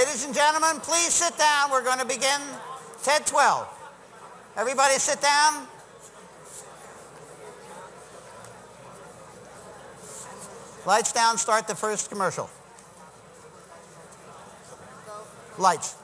Ladies and gentlemen, please sit down. We're going to begin TED 12. Everybody sit down. Lights down, start the first commercial. Lights.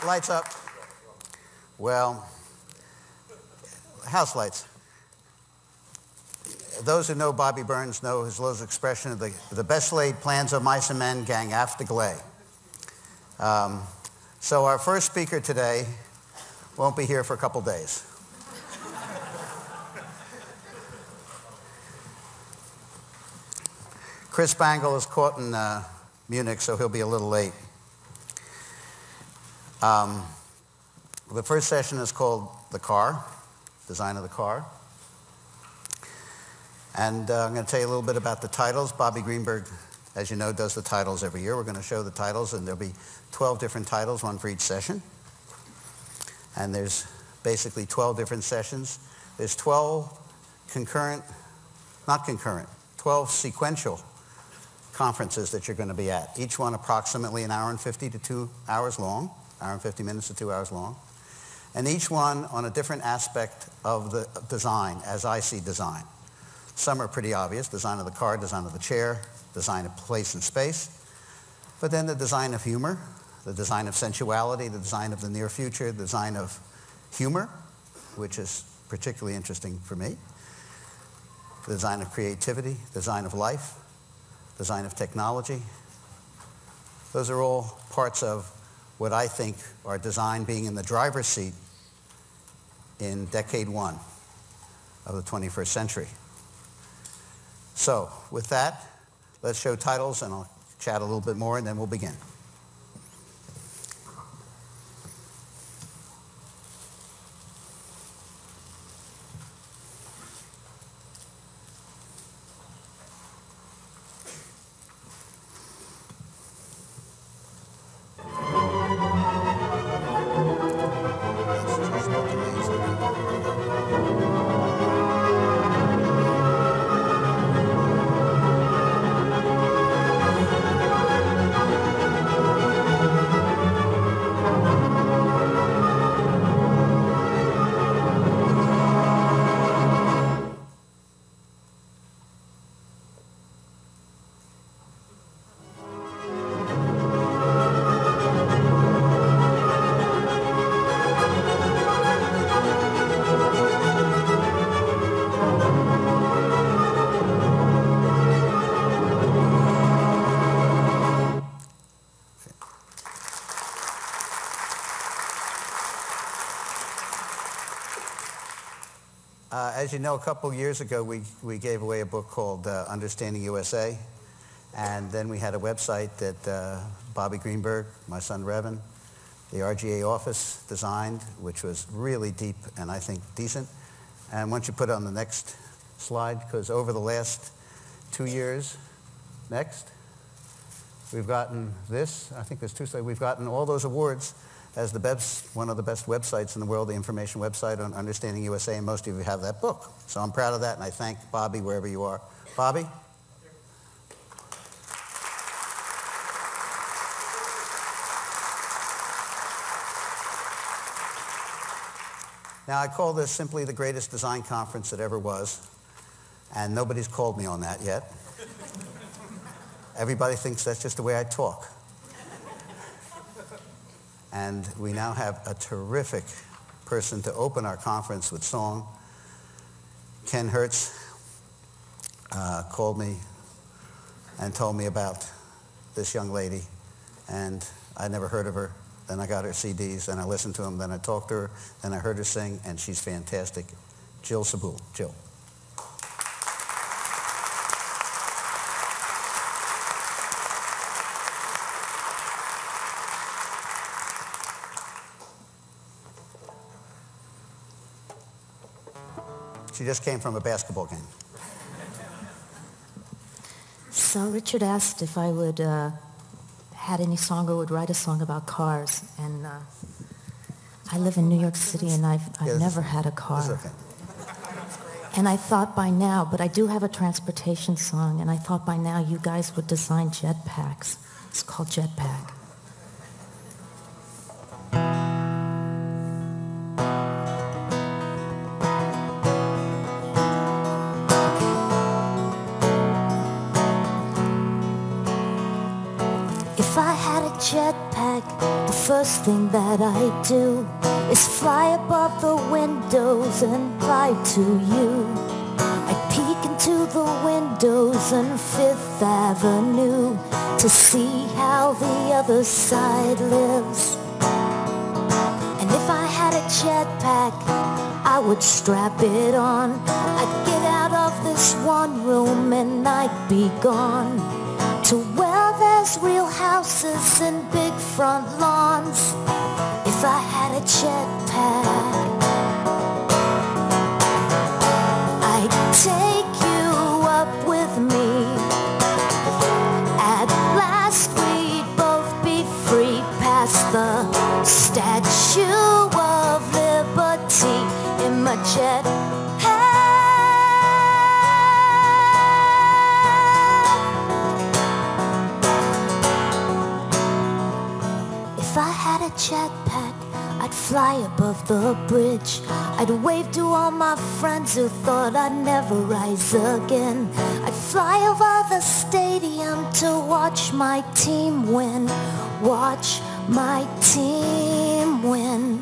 Lights up. Well, house lights. Those who know Bobby Burns know his little expression of the best laid plans of mice and men gang after glay. So our first speaker today won't be here for a couple days. Chris Bangle is caught in Munich, so he'll be a little late. The first session is called The Car, Design of the Car. And I'm going to tell you a little bit about the titles. Bobby Greenberg, as you know, does the titles every year. We're going to show the titles, and there'll be 12 different titles, one for each session. And there's basically 12 different sessions. There's 12 12 sequential conferences that you're going to be at. Each one approximately an hour and 50 to 2 hours long. Hour and 50 minutes to 2 hours long. And each one on a different aspect of the design, as I see design. Some are pretty obvious, design of the car, design of the chair, design of place and space. But then the design of humor, the design of sensuality, the design of the near future, the design of humor, which is particularly interesting for me. The design of creativity, design of life, design of technology. Those are all parts of what I think are design being in the driver's seat in decade 1 of the 21st century. So with that, let's show titles, and I'll chat a little bit more, and then we'll begin. As you know, a couple years ago, we gave away a book called Understanding USA. And then we had a website that Bobby Greenberg, my son Revan, the RGA office designed, which was really deep and I think decent. And once you put it on the next slide, because over the last 2 years, we've gotten this, I think there's 2 slides, we've gotten all those awards as the best, one of the best websites in the world, the information website on Understanding USA, and most of you have that book. So I'm proud of that, and I thank Bobby wherever you are. Bobby? Now, I call this simply the greatest design conference that ever was, and nobody's called me on that yet. Everybody thinks that's just the way I talk. And we now have a terrific person to open our conference with song. Ken Hertz called me and told me about this young lady, and I'd never heard of her. Then I got her CDs, and I listened to them, then I talked to her, then I heard her sing, and she's fantastic. Jill Sabul. Jill. She just came from a basketball game. So Richard asked if I would had any song or would write a song about cars, and I live in New York City, and I've never had a car. It's okay. And I thought by now, but I do have a transportation song, and I thought by now you guys would design jetpacks. It's called Jetpack. If I had a jetpack, the first thing that I'd do is fly above the windows and fly to you. I'd peek into the windows on Fifth Avenue to see how the other side lives. And if I had a jetpack, I would strap it on. I'd get out of this one room and I'd be gone to where there's real houses and big front lawns. If I had a jetpack, I'd take you up with me. At last we'd both be free past the Statue of Liberty in my jetpack. If I had a jetpack, I'd fly above the bridge. I'd wave to all my friends who thought I'd never rise again. I'd fly over the stadium to watch my team win. Watch my team win.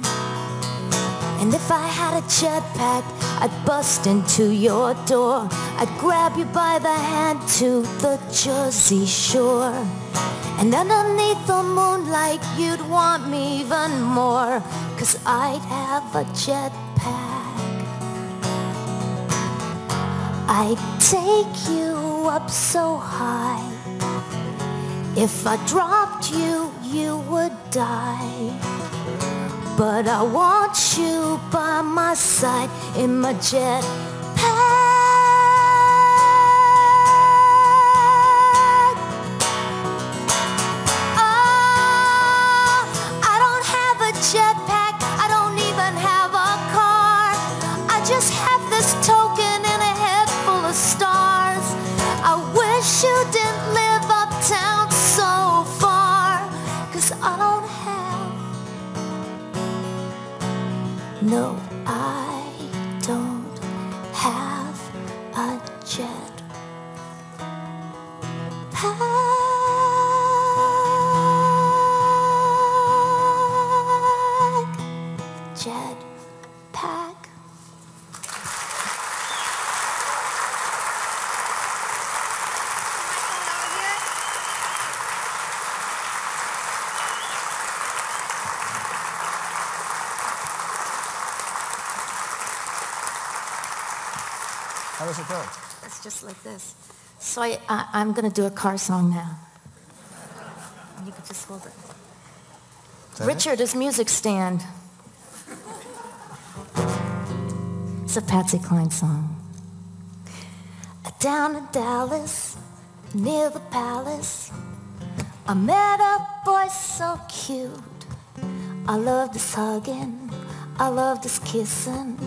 And if I had a jetpack, I'd bust into your door. I'd grab you by the hand to the Jersey Shore. And underneath the moonlight, you'd want me even more, 'cause I'd have a jetpack. I'd take you up so high. If I dropped you, you would die. But I want you by my side in my jetpack. Jetpack, I don't even have a car. I just have this token in a head full of stars. I wish you didn't live uptown so far, 'cause I don't have. No, I don't have a jetpack. Jetpack. How does it go? It's just like this. So I'm going to do a car song now. You can just hold it. Richard, his music stand. It's a Patsy Cline song. Down in Dallas, near the palace, I met a boy so cute. I loved his hugging, I loved his kissing.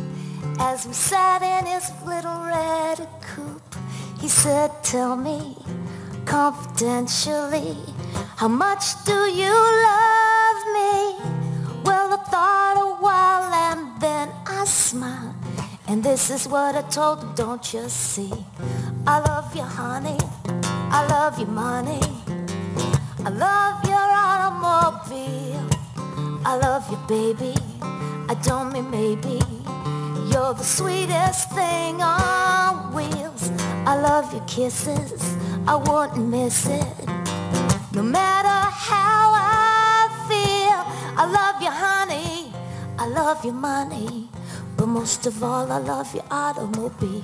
As we sat in his little red coupe, he said, tell me confidentially, how much do you love me? Well, I thought a while and then I This is what I told him, don't you see? I love you, honey. I love your money. I love your automobile. I love you, baby. I don't mean maybe. You're the sweetest thing on wheels. I love your kisses. I wouldn't miss it. No matter how I feel. I love you, honey. I love your money. But most of all, I love your automobile.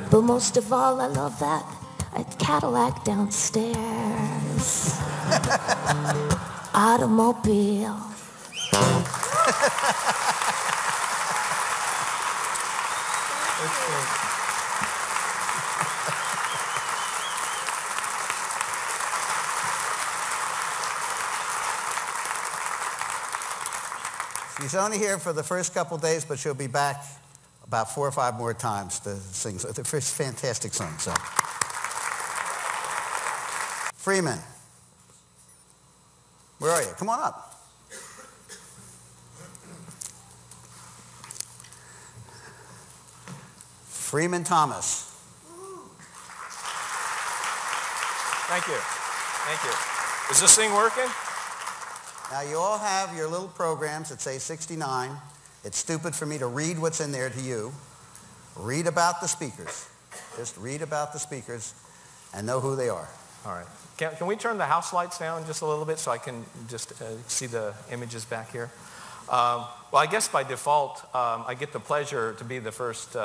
But most of all, I love that Cadillac downstairs. Automobile. She's only here for the first couple days, but she'll be back about 4 or 5 more times to sing. So the first fantastic song. So, Freeman, where are you? Come on up. Freeman Thomas. Thank you. Thank you. Is this thing working? Now, you all have your little programs that say 69. It's stupid for me to read what's in there to you. Read about the speakers. Just read about the speakers and know who they are. All right. Can we turn the house lights down just a little bit so I can just see the images back here? Well, I guess by default, I get the pleasure to be the first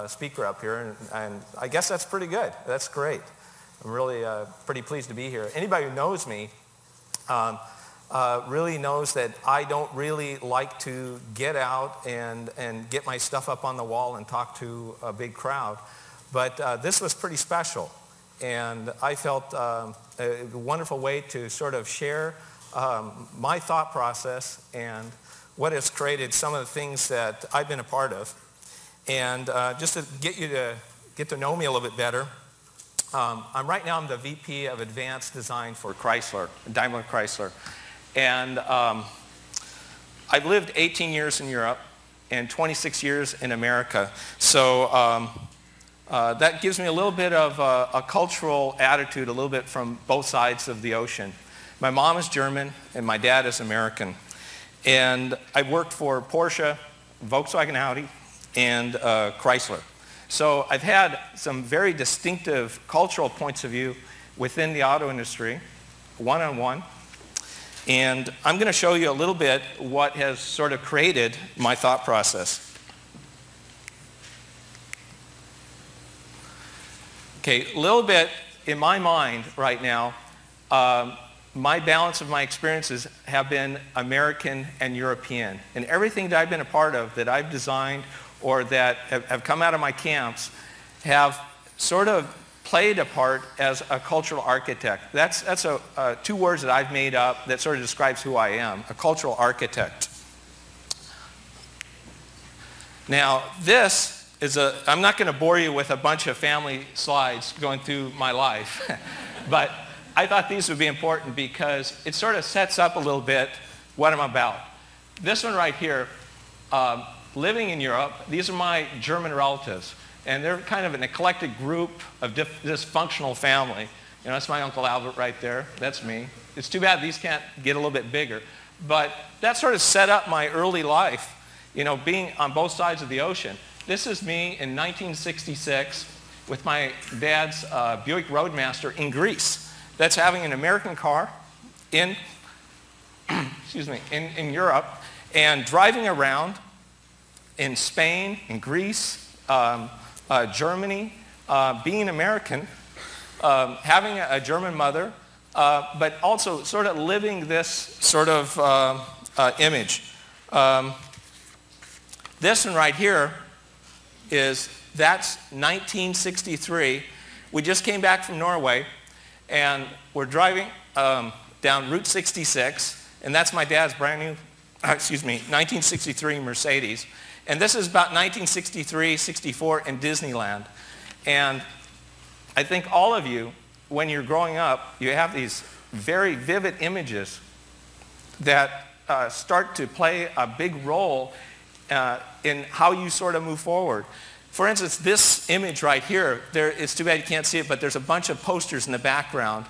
speaker up here, and I guess that's pretty good. That's great. I'm really pretty pleased to be here. Anybody who knows me really knows that I don't really like to get out and get my stuff up on the wall and talk to a big crowd. But this was pretty special. And I felt a wonderful way to sort of share my thought process and what has created some of the things that I've been a part of. And just to get you to get to know me a little bit better, right now I'm the VP of Advanced Design for Chrysler, Daimler Chrysler. And I've lived 18 years in Europe and 26 years in America. So that gives me a little bit of a cultural attitude, a little bit from both sides of the ocean. My mom is German and my dad is American. And I've worked for Porsche, Volkswagen Audi, and Chrysler. So I've had some very distinctive cultural points of view within the auto industry, one-on-one. And I'm going to show you a little bit what has sort of created my thought process. Okay, a little bit in my mind right now, my balance of my experiences have been American and European. And everything that I've been a part of, that I've designed or that have come out of my camps, have sort of played a part as a cultural architect. That's 2 words that I've made up that sort of describes who I am, a cultural architect. Now, this is I'm not going to bore you with a bunch of family slides going through my life, but I thought these would be important because it sort of sets up a little bit what I'm about. This one right here, living in Europe, these are my German relatives. And they're kind of an eclectic group of dysfunctional family. You know, that's my Uncle Albert right there. That's me. It's too bad these can't get a little bit bigger. But that sort of set up my early life, you know, being on both sides of the ocean. This is me in 1966 with my dad's Buick Roadmaster in Greece. That's having an American car in, excuse me, in Europe and driving around in Spain, in Greece, Germany, being American, having a German mother, but also sort of living this sort of image. This one right here that's 1963. We just came back from Norway, and we're driving down Route 66, and that's my dad's brand new, 1963 Mercedes. And this is about 1963, 64 in Disneyland. And I think all of you, when you're growing up, you have these very vivid images that start to play a big role in how you sort of move forward. For instance, this image right here, it's too bad you can't see it, but there's a bunch of posters in the background.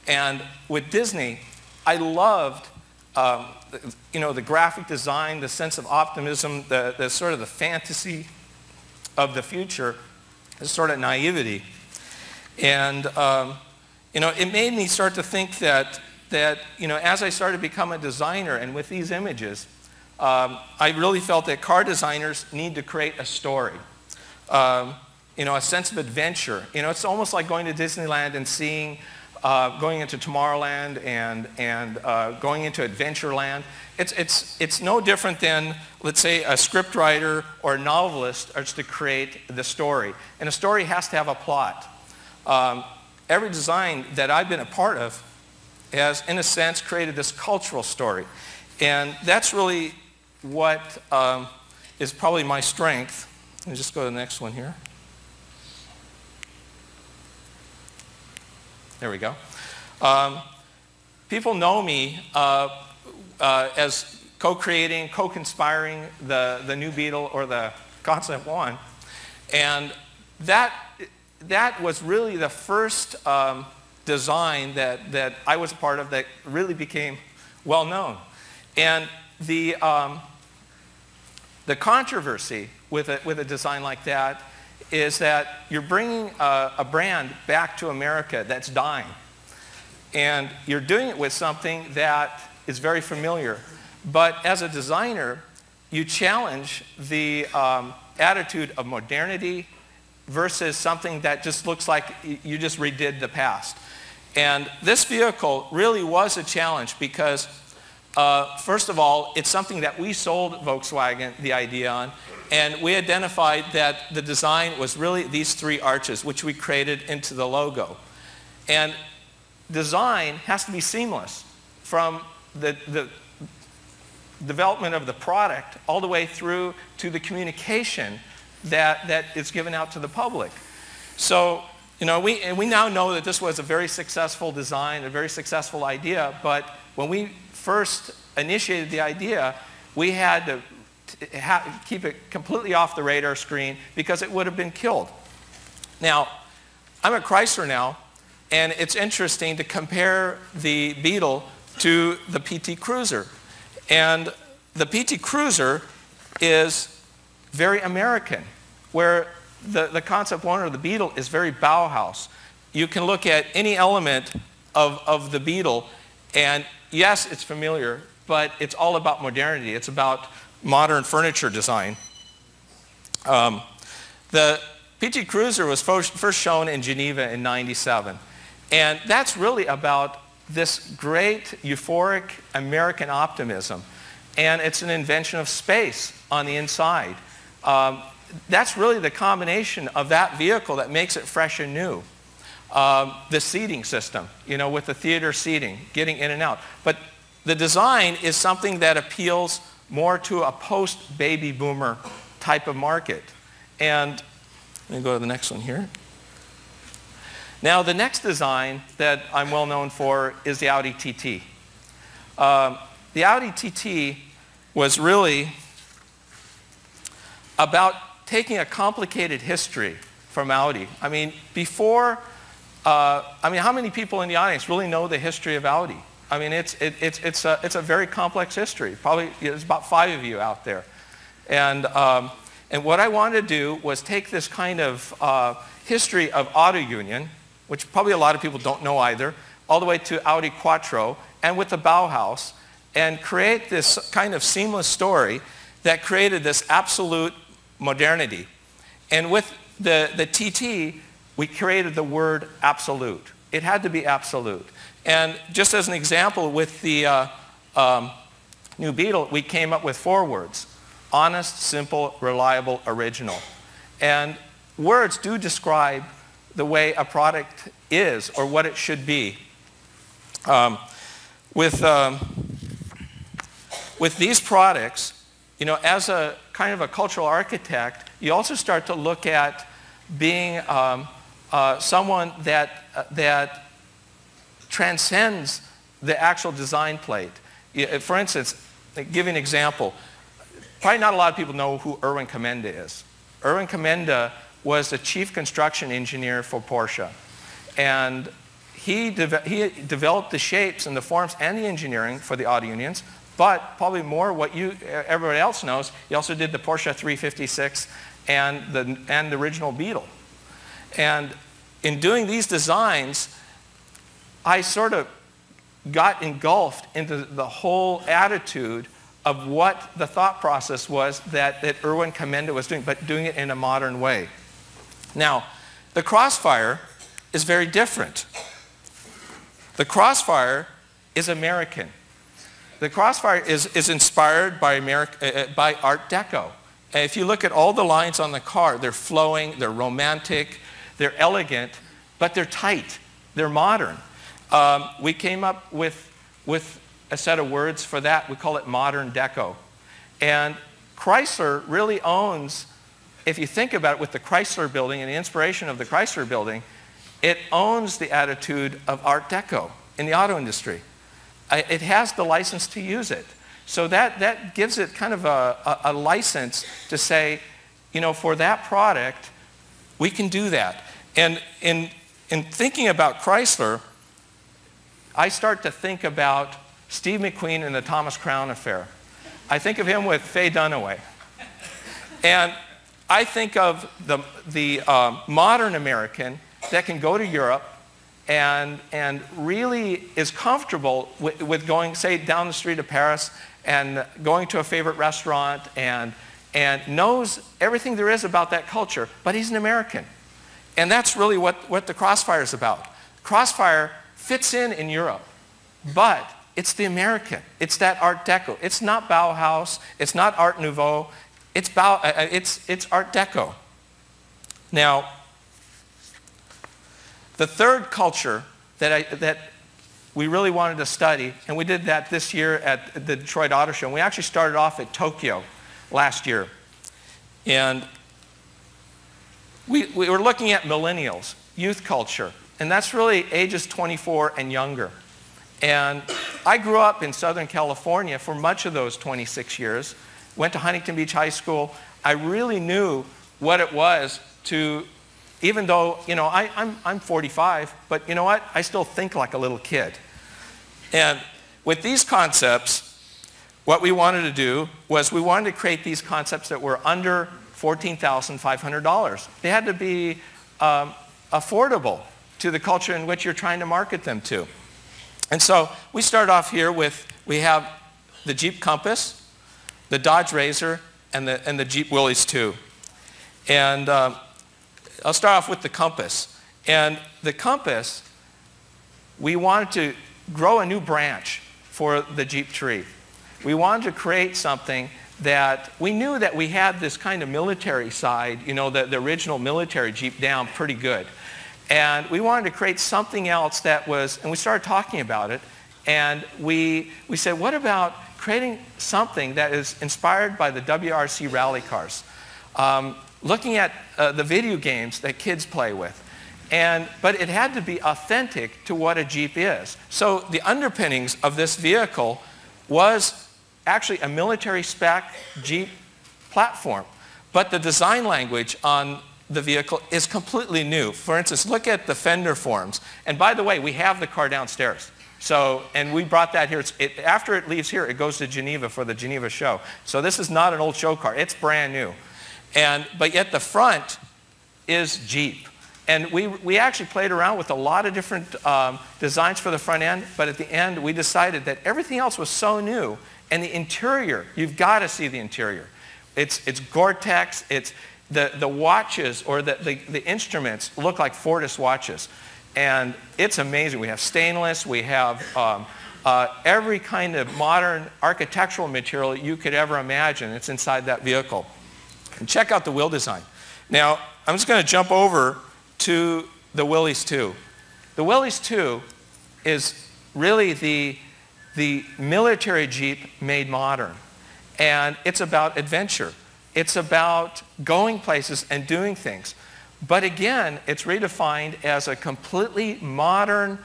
And with Disney, I loved the graphic design, the sense of optimism, the sort of the fantasy of the future, the sort of naivety. And it made me start to think that as I started to become a designer and with these images, I really felt that car designers need to create a story. A sense of adventure. It's almost like going to Disneyland and seeing, going into Tomorrowland and going into Adventureland. It's no different than, let's say, a scriptwriter or a novelist are to create the story. And a story has to have a plot. Every design that I've been a part of has, in a sense, created this cultural story. And that's really what is probably my strength. Let me just go to the next one here. There we go. People know me as co-creating, co-conspiring the new Beetle or the Concept One. And that was really the first design that I was a part of that really became well known. And the controversy with a design like that is that you're bringing a brand back to America that's dying. And you're doing it with something that is very familiar. But as a designer, you challenge the attitude of modernity versus something that just looks like you just redid the past. And this vehicle really was a challenge because, first of all, it's something that we sold Volkswagen the idea on. And we identified that the design was really these three arches, which we created into the logo. And design has to be seamless from the development of the product all the way through to the communication that is given out to the public. So, we now know that this was a very successful design, a very successful idea, but when we first initiated the idea, we had to keep it completely off the radar screen because it would have been killed. Now, I'm at Chrysler now, and it's interesting to compare the Beetle to the PT Cruiser. And the PT Cruiser is very American, where the Concept One or the Beetle is very Bauhaus. You can look at any element of the Beetle, and yes, it's familiar, but it's all about modernity. It's about modern furniture design. The PT Cruiser was first shown in Geneva in '97. And that's really about this great euphoric American optimism. And it's an invention of space on the inside. That's really the combination of that vehicle that makes it fresh and new. The seating system, with the theater seating, getting in and out. But the design is something that appeals more to a post-baby boomer type of market. And let me go to the next one here. Now, the next design that I'm well known for is the Audi TT. The Audi TT was really about taking a complicated history from Audi. I mean, how many people in the audience really know the history of Audi? I mean, it's a very complex history. Probably there's about 5 of you out there. And what I wanted to do was take this kind of history of Auto Union, which probably a lot of people don't know either, all the way to Audi Quattro, and with the Bauhaus, and create this kind of seamless story that created this absolute modernity. And with the TT, we created the word absolute. It had to be absolute. And just as an example, with the new Beetle, we came up with 4 words: honest, simple, reliable, original. And words do describe the way a product is or what it should be. With these products, as a kind of a cultural architect, you also start to look at being someone that transcends the actual design plate. For instance, give you an example. probably not a lot of people know who Erwin Commenda is. Erwin Commenda was the chief construction engineer for Porsche. And he developed the shapes and the forms and the engineering for the auto unions, but probably more what everybody else knows, he also did the Porsche 356 and the original Beetle. And in doing these designs, I sort of got engulfed into the whole attitude of what the thought process was that Erwin Commenda was doing, but doing it in a modern way. Now, the Crossfire is very different. The Crossfire is American. The Crossfire is inspired by Art Deco. And if you look at all the lines on the car, they're flowing, they're romantic, they're elegant, but they're tight, they're modern. We came up with a set of words for that. We call it modern deco. And Chrysler really owns, if you think about it, with the Chrysler building and the inspiration of the Chrysler building, it owns the attitude of Art Deco in the auto industry. It has the license to use it. So that gives it kind of a license to say, you know, for that product, we can do that. And in thinking about Chrysler, I start to think about Steve McQueen and the Thomas Crown Affair. I think of him with Faye Dunaway. And I think of the modern American that can go to Europe and really is comfortable with going, say, down the street of Paris and going to a favorite restaurant and knows everything there is about that culture, but he's an American. And that's really what the Crossfire is about. Crossfire fits in Europe, but it's the American. It's that Art Deco. It's not Bauhaus. It's not Art Nouveau. It's Art Deco. Now, the third culture that we really wanted to study, and we did that this year at the Detroit Auto Show, and we actually started off at Tokyo last year. And we were looking at millennials, youth culture, and that's really ages 24 and younger. And I grew up in Southern California for much of those 26 years, went to Huntington Beach High School. I really knew what it was to, even though, you know, I'm 45, but you know what? I still think like a little kid. And with these concepts, what we wanted to do was we wanted to create these concepts that were under $14,500. They had to be affordable to the culture in which you're trying to market them to. And so we start off here with, we have the Jeep Compass, the Dodge Razor, and the Jeep Willys 2. And I'll start off with the Compass. And the Compass, we wanted to grow a new branch for the Jeep tree. We wanted to create something that we knew that we had this kind of military side, you know, the original military Jeep down pretty good. And we wanted to create something else that was, and we started talking about it, and we said, what about creating something that is inspired by the WRC rally cars? Looking at the video games that kids play with. But it had to be authentic to what a Jeep is. So the underpinnings of this vehicle was actually a military spec Jeep platform. But the design language on the vehicle is completely new. For instance, look at the fender forms. And by the way, we have the car downstairs. So, and we brought that here. After it leaves here, it goes to Geneva for the Geneva show. So this is not an old show car. It's brand new. But yet the front is Jeep. And we actually played around with a lot of different designs for the front end, but at the end we decided that everything else was so new, and the interior, you've got to see the interior. It's Gore-Tex, it's the watches or the instruments look like Fortis watches. And it's amazing. We have stainless, we have every kind of modern architectural material you could ever imagine. It's inside that vehicle. And check out the wheel design. Now, I'm just going to jump over to the Willys 2. The Willys 2 is really the military Jeep made modern. And it's about adventure. It's about going places and doing things. But again, it's redefined as a completely modern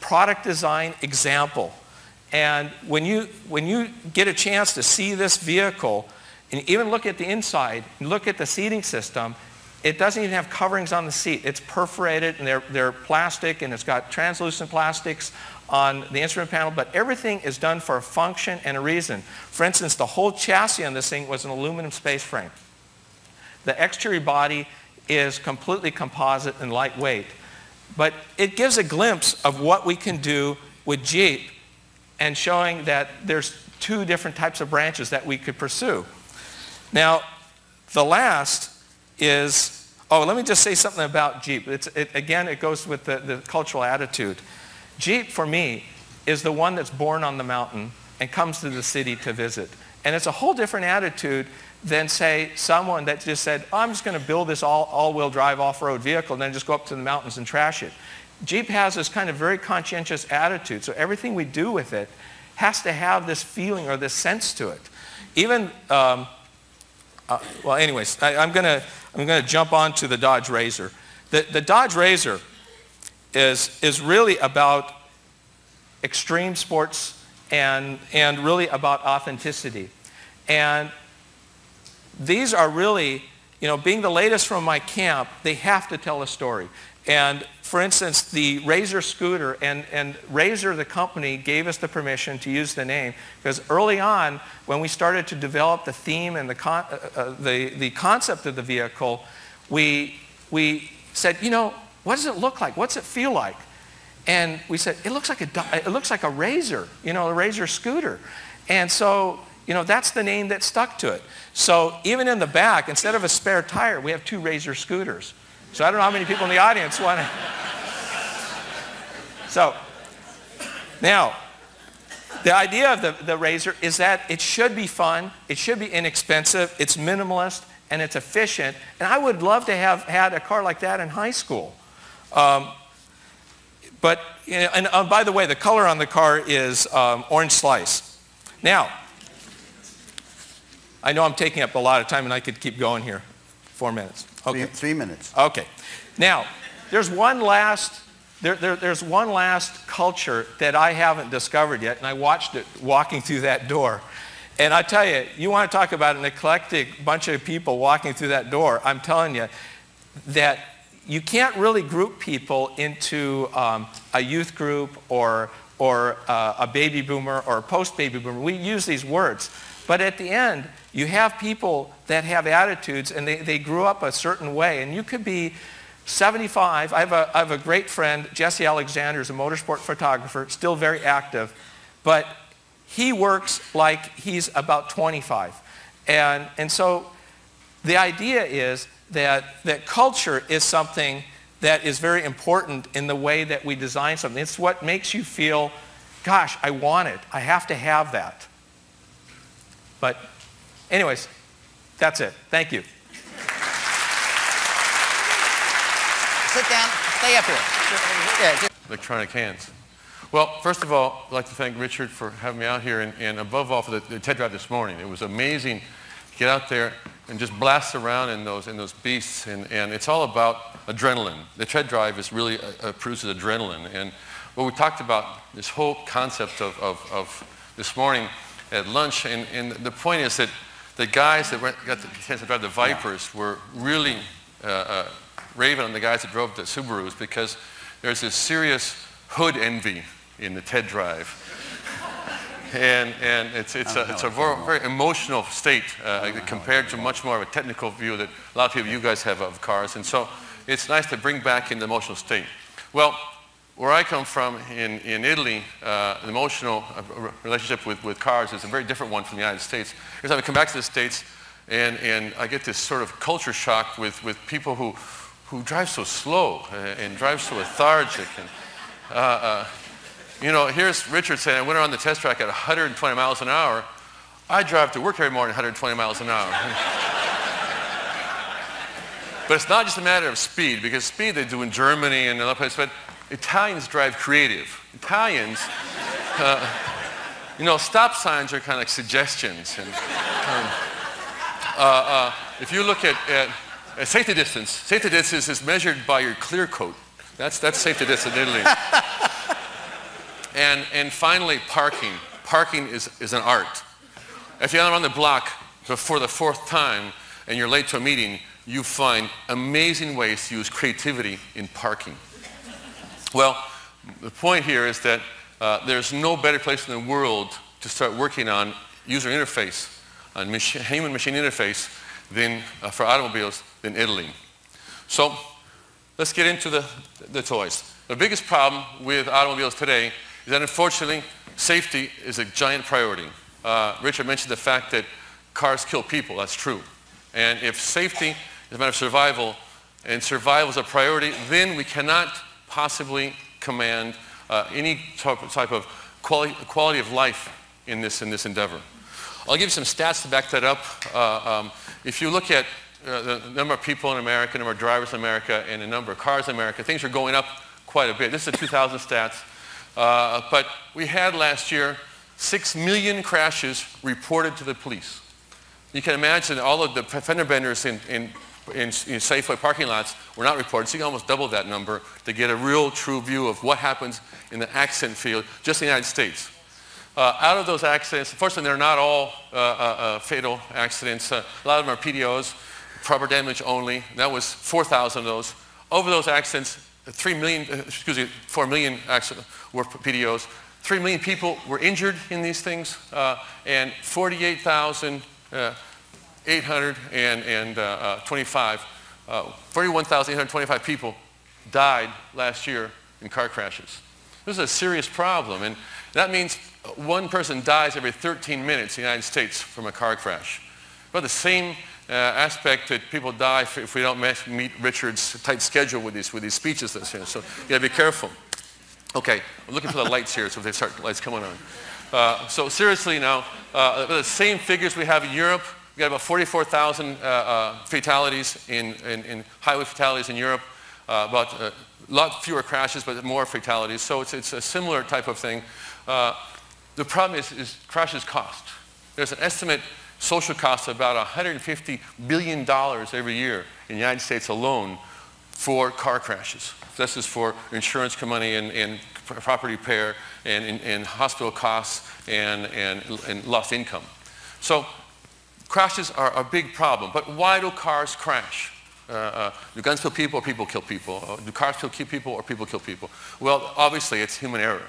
product design example. And when you get a chance to see this vehicle, And even look at the inside, look at the seating system, it doesn't even have coverings on the seat. It's perforated, and they're plastic, and it's got translucent plastics on the instrument panel, but everything is done for a function and a reason. For instance, the whole chassis on this thing was an aluminum space frame. The exterior body is completely composite and lightweight, but it gives a glimpse of what we can do with Jeep, and showing that there's two different types of branches that we could pursue. Now, the last is, let me just say something about Jeep. Again, it goes with the cultural attitude. Jeep, for me, is the one that's born on the mountain and comes to the city to visit. And it's a whole different attitude than, say, someone that just said, I'm just going to build this all-wheel drive off-road vehicle and then just go up to the mountains and trash it. Jeep has this kind of very conscientious attitude, so everything we do with it has to have this feeling or this sense to it. Even, well, anyways, I'm going to jump on to the Dodge Razor. The Dodge Razor is really about extreme sports and really about authenticity. And these are really, being the latest from my camp, they have to tell a story. And for instance, the Razor scooter, and Razor, the company, gave us the permission to use the name, because early on, when we started to develop the theme and the concept of the vehicle, we said, what does it look like? What's it feel like? And we said, it looks like a Razor, a Razor scooter. And so, that's the name that stuck to it. So even in the back, instead of a spare tire, we have two Razor scooters. So I don't know how many people in the audience want to. So now, the idea of the Razor is that it should be fun, it should be inexpensive, it's minimalist, and it's efficient. And I would love to have had a car like that in high school. But by the way, the color on the car is orange slice. Now, I know I'm taking up a lot of time, and I could keep going here. 4 minutes. Okay. 3 minutes. Okay. Now, there's one last culture that I haven't discovered yet, and I watched it walking through that door. And I tell you, you want to talk about an eclectic bunch of people walking through that door, I'm telling you that you can't really group people into a youth group or a baby boomer or a post-baby boomer. We use these words. But at the end, you have people that have attitudes, and they grew up a certain way. And you could be 75. I have a great friend, Jesse Alexander, is a motorsport photographer, still very active. But he works like he's about 25. And so the idea is that culture is something that is very important in the way that we design something. It's what makes you feel, gosh, I want it. I have to have that. But anyways, that's it. Thank you. Sit down. Stay up here. Yeah. Electronic hands. Well, first of all, I'd like to thank Richard for having me out here, and above all for the TED Drive this morning. It was amazing to get out there and just blast around in those beasts, and it's all about adrenaline. The TED Drive is really produces adrenaline, and what we talked about, this whole concept of this morning at lunch, and the point is that the guys that got the chance to drive the Vipers were really raving on the guys that drove the Subarus, because there's this serious hood envy in the TED Drive. And it's a very emotional state compared to much more of a technical view that a lot of people, you guys have of cars. And so it's nice to bring back in the emotional state. Well, where I come from in Italy, the emotional relationship with cars is a very different one from the United States. Every time I come back to the States, and I get this sort of culture shock with people who drive so slow and drive so lethargic. And, here's Richard saying, I went around the test track at 120 miles an hour. I drive to work every morning at 120 miles an hour. But it's not just a matter of speed, because speed they do in Germany and other places, but Italians drive creative. Italians, stop signs are kind of like suggestions. And, if you look at safety distance is measured by your clear coat. That's safety distance in Italy. And finally, parking. Parking is an art. If you're around the block, for the 4th time and you're late to a meeting, you find amazing ways to use creativity in parking. Well, the point here is that there's no better place in the world to start working on user interface, on human-machine interface for automobiles than Italy. So let's get into the toys. The biggest problem with automobiles today is that unfortunately safety is a giant priority. Richard mentioned the fact that cars kill people. That's true. And if safety is a matter of survival and survival is a priority, then we cannot possibly command any type of quality of life in this endeavor. I'll give you some stats to back that up. If you look at the number of people in America, number of drivers in America, and the number of cars in America, things are going up quite a bit. This is the 2000 stats. But we had last year 6 million crashes reported to the police. You can imagine all of the fender benders in Safeway parking lots were not reported, so you can almost double that number to get a real true view of what happens in the accident field just in the United States. Out of those accidents, unfortunately they're not all fatal accidents. A lot of them are PDOs, proper damage only. That was 4,000 of those. Over those accidents, 4 million accidents were PDOs. 3 million people were injured in these things, and 41,825 people died last year in car crashes. This is a serious problem, and that means one person dies every 13 minutes in the United States from a car crash. But the same aspect that people die if we don't meet Richard's tight schedule with these speeches this year, so you gotta be careful. Okay, I'm looking for the lights here, so if they start lights coming on. So seriously now, the same figures we have in Europe. We got about 44,000 fatalities in highway fatalities in Europe. About a lot fewer crashes, but more fatalities. So it's a similar type of thing. The problem is crashes cost. There's an estimate social cost of about $150 billion every year in the United States alone for car crashes. This is for insurance money and property repair and hospital costs and lost income. So crashes are a big problem. But why do cars crash? Do guns kill people or people kill people? Do cars kill people or people kill people? Well, obviously it's human error.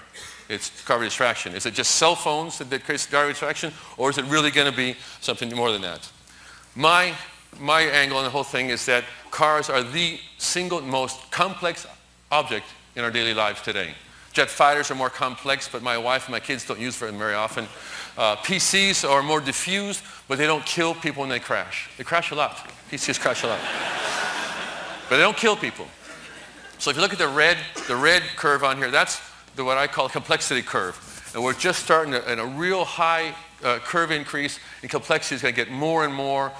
It's driver distraction. Is it just cell phones that creates driver distraction, or is it really going to be something more than that? My angle on the whole thing is that cars are the single most complex object in our daily lives today. Jet fighters are more complex, but my wife and my kids don't use them very often. PCs are more diffused, but they don't kill people when they crash. They crash a lot. PCs crash a lot. But they don't kill people. So if you look at the red curve on here, that's what I call a complexity curve. And we're just starting in a real high curve increase, and complexity is going to get more and more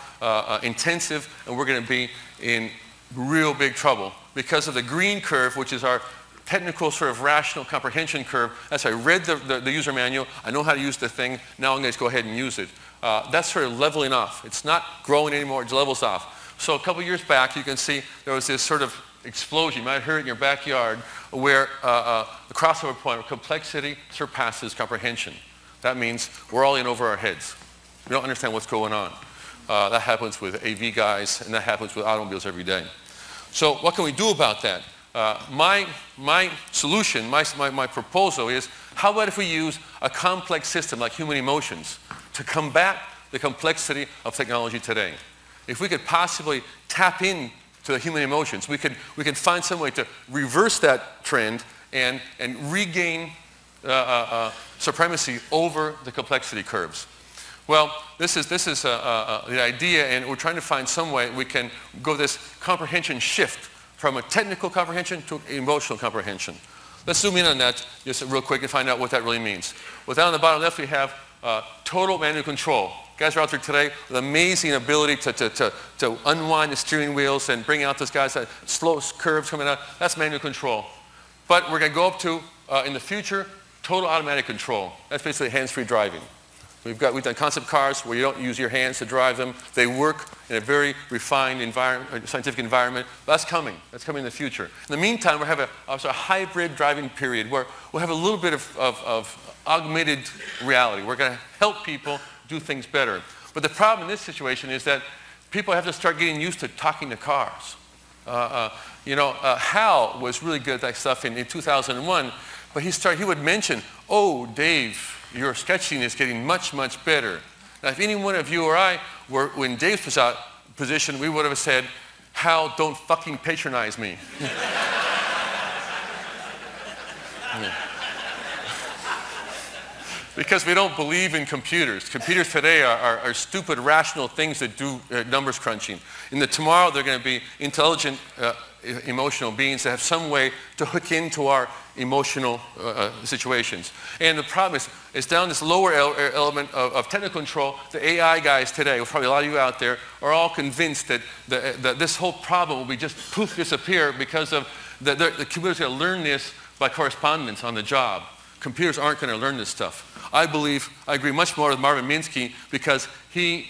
intensive, and we're going to be in real big trouble. Because of the green curve, which is our technical sort of rational comprehension curve. That's I read the user manual, I know how to use the thing, now I'm going to go ahead and use it. That's sort of leveling off. It's not growing anymore, it levels off. So a couple years back, you can see there was this sort of explosion, you might have heard it in your backyard, where the crossover point where complexity surpasses comprehension. That means we're all in over our heads. We don't understand what's going on. That happens with AV guys, and that happens with automobiles every day. So what can we do about that? My solution, my proposal is, how about if we use a complex system like human emotions to combat the complexity of technology today? If we could possibly tap into the human emotions, we could find some way to reverse that trend and regain supremacy over the complexity curves. Well, this is the idea, and we're trying to find some way we can go this comprehension shift from a technical comprehension to emotional comprehension. Let's zoom in on that just real quick and find out what that really means. Well, down on the bottom left, we have total manual control. Guys are out there today with amazing ability to unwind the steering wheels and bring out those guys, that slow curves coming out. That's manual control. But we're going to go up to, in the future, total automatic control. That's basically hands-free driving. We've done concept cars where you don't use your hands to drive them. They work in a very refined scientific environment. That's coming. That's coming in the future. In the meantime, we'll have a hybrid driving period where we'll have a little bit of augmented reality. We're going to help people do things better. But the problem in this situation is that people have to start getting used to talking to cars. Hal was really good at that stuff in 2001, but he would mention, oh, Dave, your sketching is getting much, much better. Now, if any one of you or I were in Dave's position, we would have said, Hal, don't fucking patronize me. Because we don't believe in computers. Computers today are stupid, rational things that do numbers crunching. In the tomorrow, they're going to be intelligent, emotional beings that have some way to hook into our emotional situations. And the problem is down this lower element of technical control, the AI guys today, probably a lot of you out there, are all convinced that this whole problem will be just poof, disappear because of the computer's going to learn this by correspondence on the job. Computers aren't going to learn this stuff. I agree much more with Marvin Minsky because he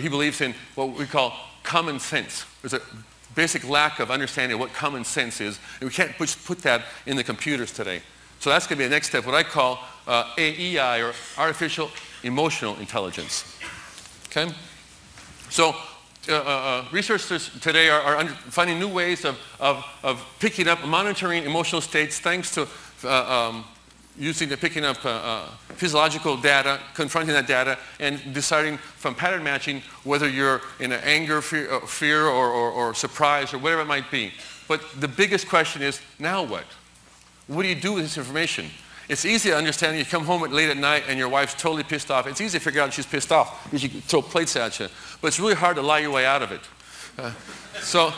believes in what we call common sense. There's a basic lack of understanding of what common sense is, and we can't put that in the computers today. So that's going to be the next step, what I call AEI, or artificial emotional intelligence. Okay? So researchers today are finding new ways of picking up, monitoring emotional states thanks to picking up physiological data, confronting that data, and deciding from pattern matching whether you're in an anger, fear or surprise, or whatever it might be. But the biggest question is, now what? What do you do with this information? It's easy to understand. You come home late at night and your wife's totally pissed off. It's easy to figure out she's pissed off because she can throw plates at you. But it's really hard to lie your way out of it. So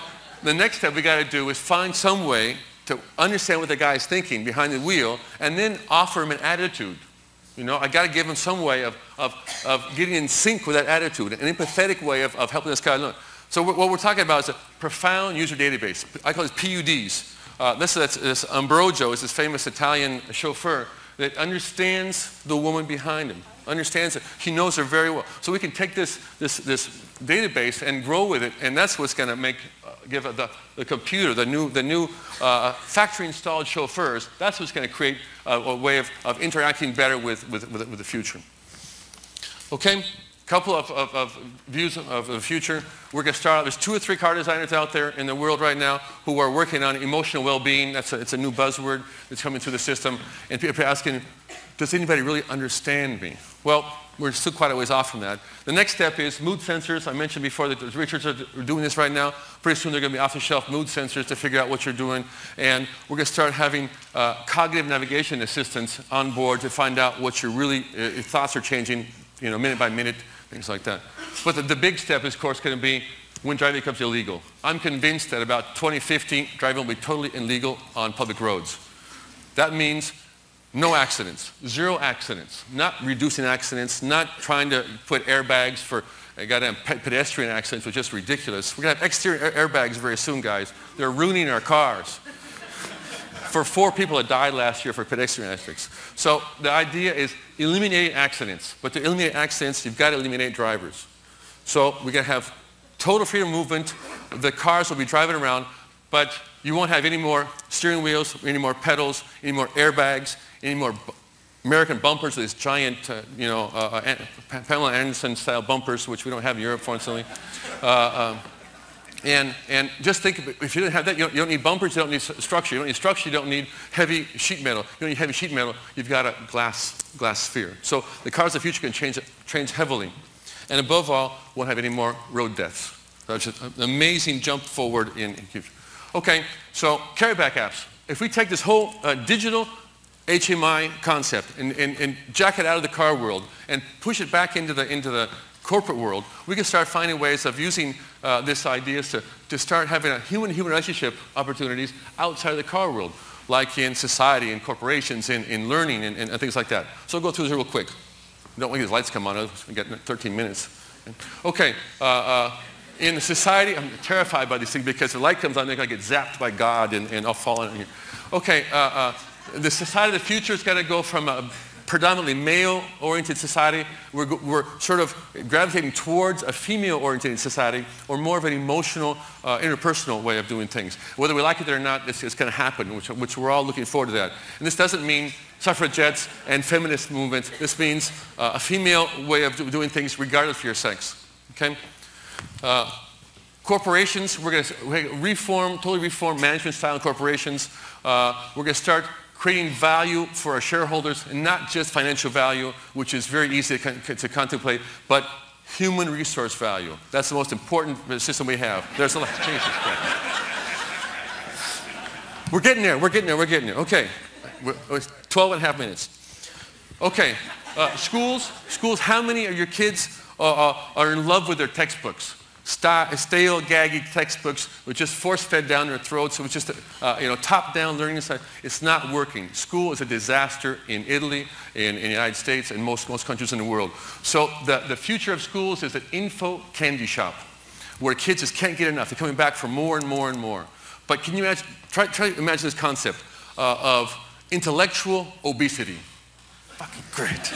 the next step we got to do is find some way to understand what the guy's thinking behind the wheel, and then offer him an attitude. I got to give him some way of getting in sync with that attitude, an empathetic way of helping this guy learn. So what we're talking about is a profound user database. I call it PUDs. This Ambrogio is this famous Italian chauffeur that understands the woman behind him, understands it. He knows her very well. So we can take this database and grow with it, and that's what's going to give the computer, the new factory-installed chauffeurs, that's what's going to create a way of interacting better with the future. Okay? Couple of views of the future. We're going to start out. There's 2 or 3 car designers out there in the world right now who are working on emotional well-being. It's a new buzzword that's coming through the system. And people are asking, does anybody really understand me? Well, we're still quite a ways off from that. The next step is mood sensors. I mentioned before that the researchers are doing this right now. Pretty soon they're going to be off-the-shelf mood sensors to figure out what you're doing. And we're going to start having cognitive navigation assistants on board to find out what your thoughts are changing, minute by minute, things like that. But the big step is, of course, going to be when driving becomes illegal. I'm convinced that about 2050, driving will be totally illegal on public roads. That means no accidents, 0 accidents, not reducing accidents, not trying to put airbags for goddamn pedestrian accidents, which is just ridiculous. We're going to have exterior airbags very soon, guys. They're ruining our cars. For 4 people that died last year for pedestrian accidents. So the idea is eliminating accidents. But to eliminate accidents, you've got to eliminate drivers. So we're going to have total freedom of movement. The cars will be driving around, but you won't have any more steering wheels, any more pedals, any more airbags, any more American bumpers, these giant, Pamela Anderson-style bumpers, which we don't have in Europe, fortunately. And just think, if you don't have that, you don't need bumpers, you don't need structure. You don't need structure, you don't need heavy sheet metal. You don't need heavy sheet metal, you've got a glass sphere. So the cars of the future can change heavily. And above all, won't have any more road deaths. That's just an amazing jump forward in future. Okay, so carryback apps. If we take this whole digital HMI concept and jack it out of the car world and push it back into the corporate world, we can start finding ways of using this idea to start having a human-human relationship opportunities outside of the car world, like in society, in corporations, in learning, and things like that. So I'll go through this real quick. Don't let these lights come on. We get 13 minutes. Okay. In society, I'm terrified by these things because the light comes on, they're going to get zapped by God and I'll fall in here. Okay. The society of the future is going to go from predominantly male-oriented society. We're sort of gravitating towards a female-oriented society, or more of an emotional, interpersonal way of doing things. Whether we like it or not, it's going to happen, which we're all looking forward to that. And this doesn't mean suffragettes and feminist movements. This means a female way of doing things regardless of your sex. Okay? Corporations, we're going to totally reform management style in corporations. We're going to start creating value for our shareholders, and not just financial value, which is very easy to contemplate, but human resource value. That's the most important system we have. There's a lot of changes. We're getting there. Okay, 12 and a half minutes. Okay, schools, how many of your kids are in love with their textbooks? Stale, gaggy textbooks which just force-fed down their throats. It was just top-down learning. It's not working. School is a disaster in Italy, in the United States, and most countries in the world. So the future of schools is an info candy shop where kids just can't get enough. They're coming back for more and more and more. But can you imagine, try to imagine this concept of intellectual obesity. Fucking great.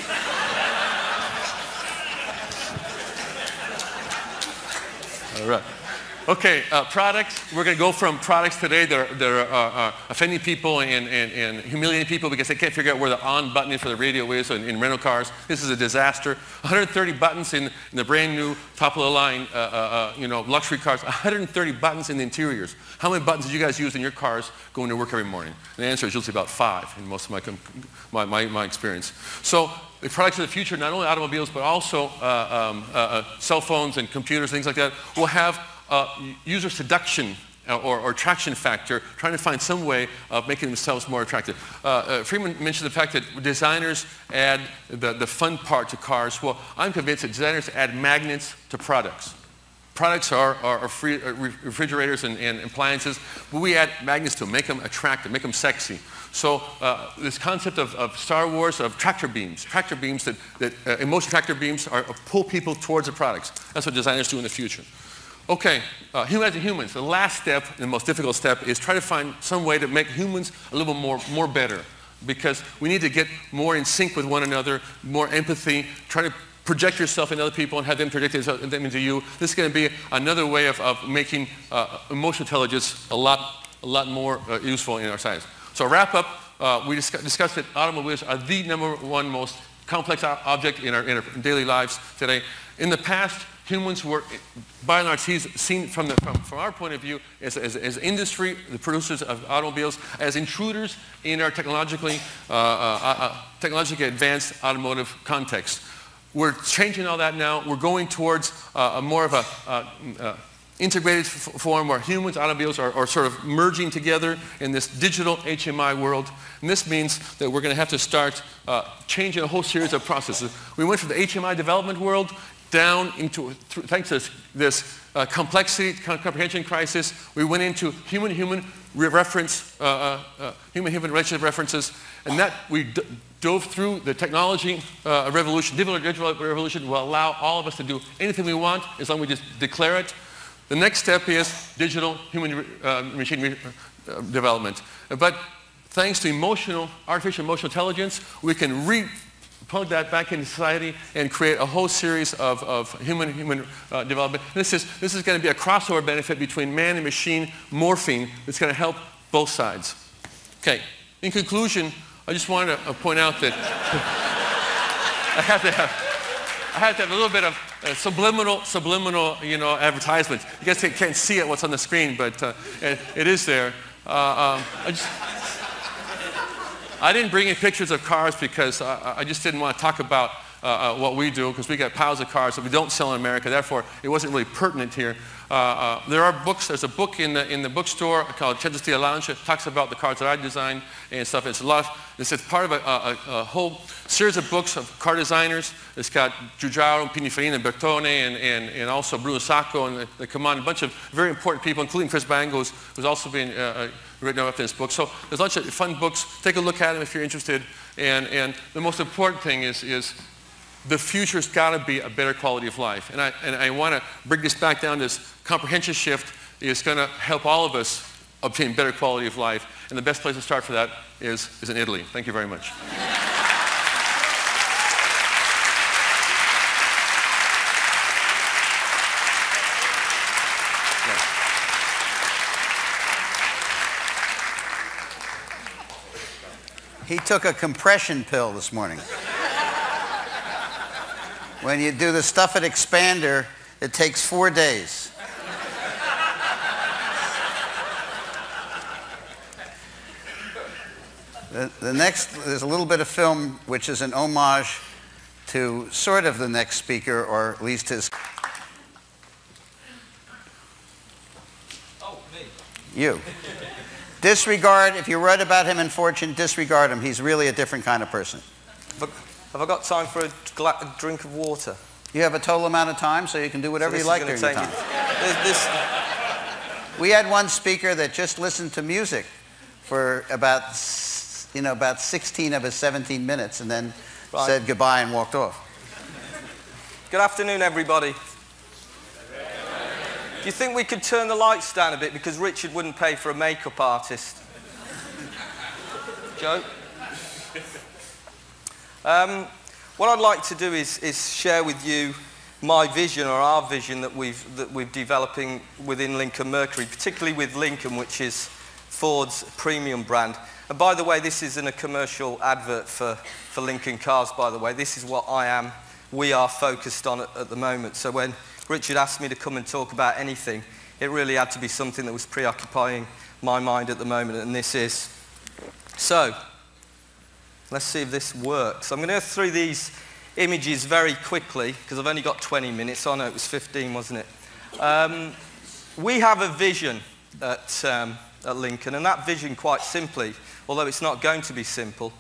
All right. Okay, products. We're going to go from products today that are offending people and humiliating people because they can't figure out where the on button is for the radio is in rental cars. This is a disaster. 130 buttons in the brand new top-of-the-line luxury cars. 130 buttons in the interiors. How many buttons do you guys use in your cars going to work every morning? And the answer is usually about 5 in most of my experience. So the products of the future, not only automobiles, but also cell phones and computers, things like that, will have user seduction or attraction factor, trying to find some way of making themselves more attractive. Freeman mentioned the fact that designers add the fun part to cars. Well, I'm convinced that designers add magnets to products. Products are refrigerators and appliances, but we add magnets to them, make them attractive, make them sexy. So this concept of Star Wars, of tractor beams that emotion tractor beams pull people towards the products. That's what designers do in the future. Okay, humans. The last step, the most difficult step, is try to find some way to make humans a little more better, because we need to get more in sync with one another, more empathy, try to project yourself in other people and have them project them into you. This is going to be another way of making emotional intelligence a lot more useful in our science. So wrap up, we discussed that automobiles are the #1 most complex object in our daily lives today. In the past, humans were, by and large, seen from our point of view as industry, the producers of automobiles, as intruders in our technologically advanced automotive context. We're changing all that now. We're going towards more of a integrated form where humans, automobiles are sort of merging together in this digital HMI world. And this means that we're going to have to start changing a whole series of processes. We went from the HMI development world down into, thanks to this complexity, comprehension crisis, we went into human-human relationship references, and that we dove through the technology revolution. Digital revolution will allow all of us to do anything we want as long as we just declare it. The next step is digital human-machine development. But thanks to artificial emotional intelligence, we can plug that back into society and create a whole series of human development. This is going to be a crossover benefit between man and machine morphing that's going to help both sides. Okay, in conclusion, I just wanted to point out that I have to have a little bit of subliminal advertisement. You guys can't see it, what's on the screen, but it is there. I didn't bring in pictures of cars because I just didn't want to talk about what we do, because we got piles of cars that we don't sell in America. Therefore, it wasn't really pertinent here. There are books. There's a book in the bookstore called Centro Stile Lancia. It talks about the cars that I designed and stuff. It's it's part of a whole series of books of car designers. It's got Giugiaro, Pininfarina, Bertone, and also Bruno Sacco, and they come on, a bunch of very important people, including Chris Bango, who's also been written up in this book. So there's a bunch of fun books. Take a look at them if you're interested. And the most important thing is the future's got to be a better quality of life. And I want to bring this back down. This comprehension shift is going to help all of us obtain better quality of life. And the best place to start for that is in Italy. Thank you very much. He took a compression pill this morning. When you do the stuff at Expander, it takes 4 days. The next, there's a little bit of film which is an homage to sort of the next speaker, or at least his... Oh, me. You. Disregard, if you read about him in Fortune, disregard him. He's really a different kind of person. Have I got time for a drink of water? You have a total amount of time, so you can do whatever you like during your time. We had one speaker that just listened to music for about 16 of his 17 minutes and then said goodbye and walked off. Good afternoon, everybody. Do you think we could turn the lights down a bit because Richard wouldn't pay for a makeup artist? Joe? What I'd like to do is share with you my vision, or our vision, that we're developing within Lincoln Mercury, particularly with Lincoln, which is Ford's premium brand. And by the way, this isn't a commercial advert for Lincoln Cars, by the way. This is what we are focused on at the moment. So when Richard asked me to come and talk about anything, it really had to be something that was preoccupying my mind at the moment, and this is. So, let's see if this works. I'm going to go through these images very quickly, because I've only got 20 minutes. Oh no, it was 15, wasn't it? We have a vision at Lincoln, and that vision, quite simply, although it's not going to be simple,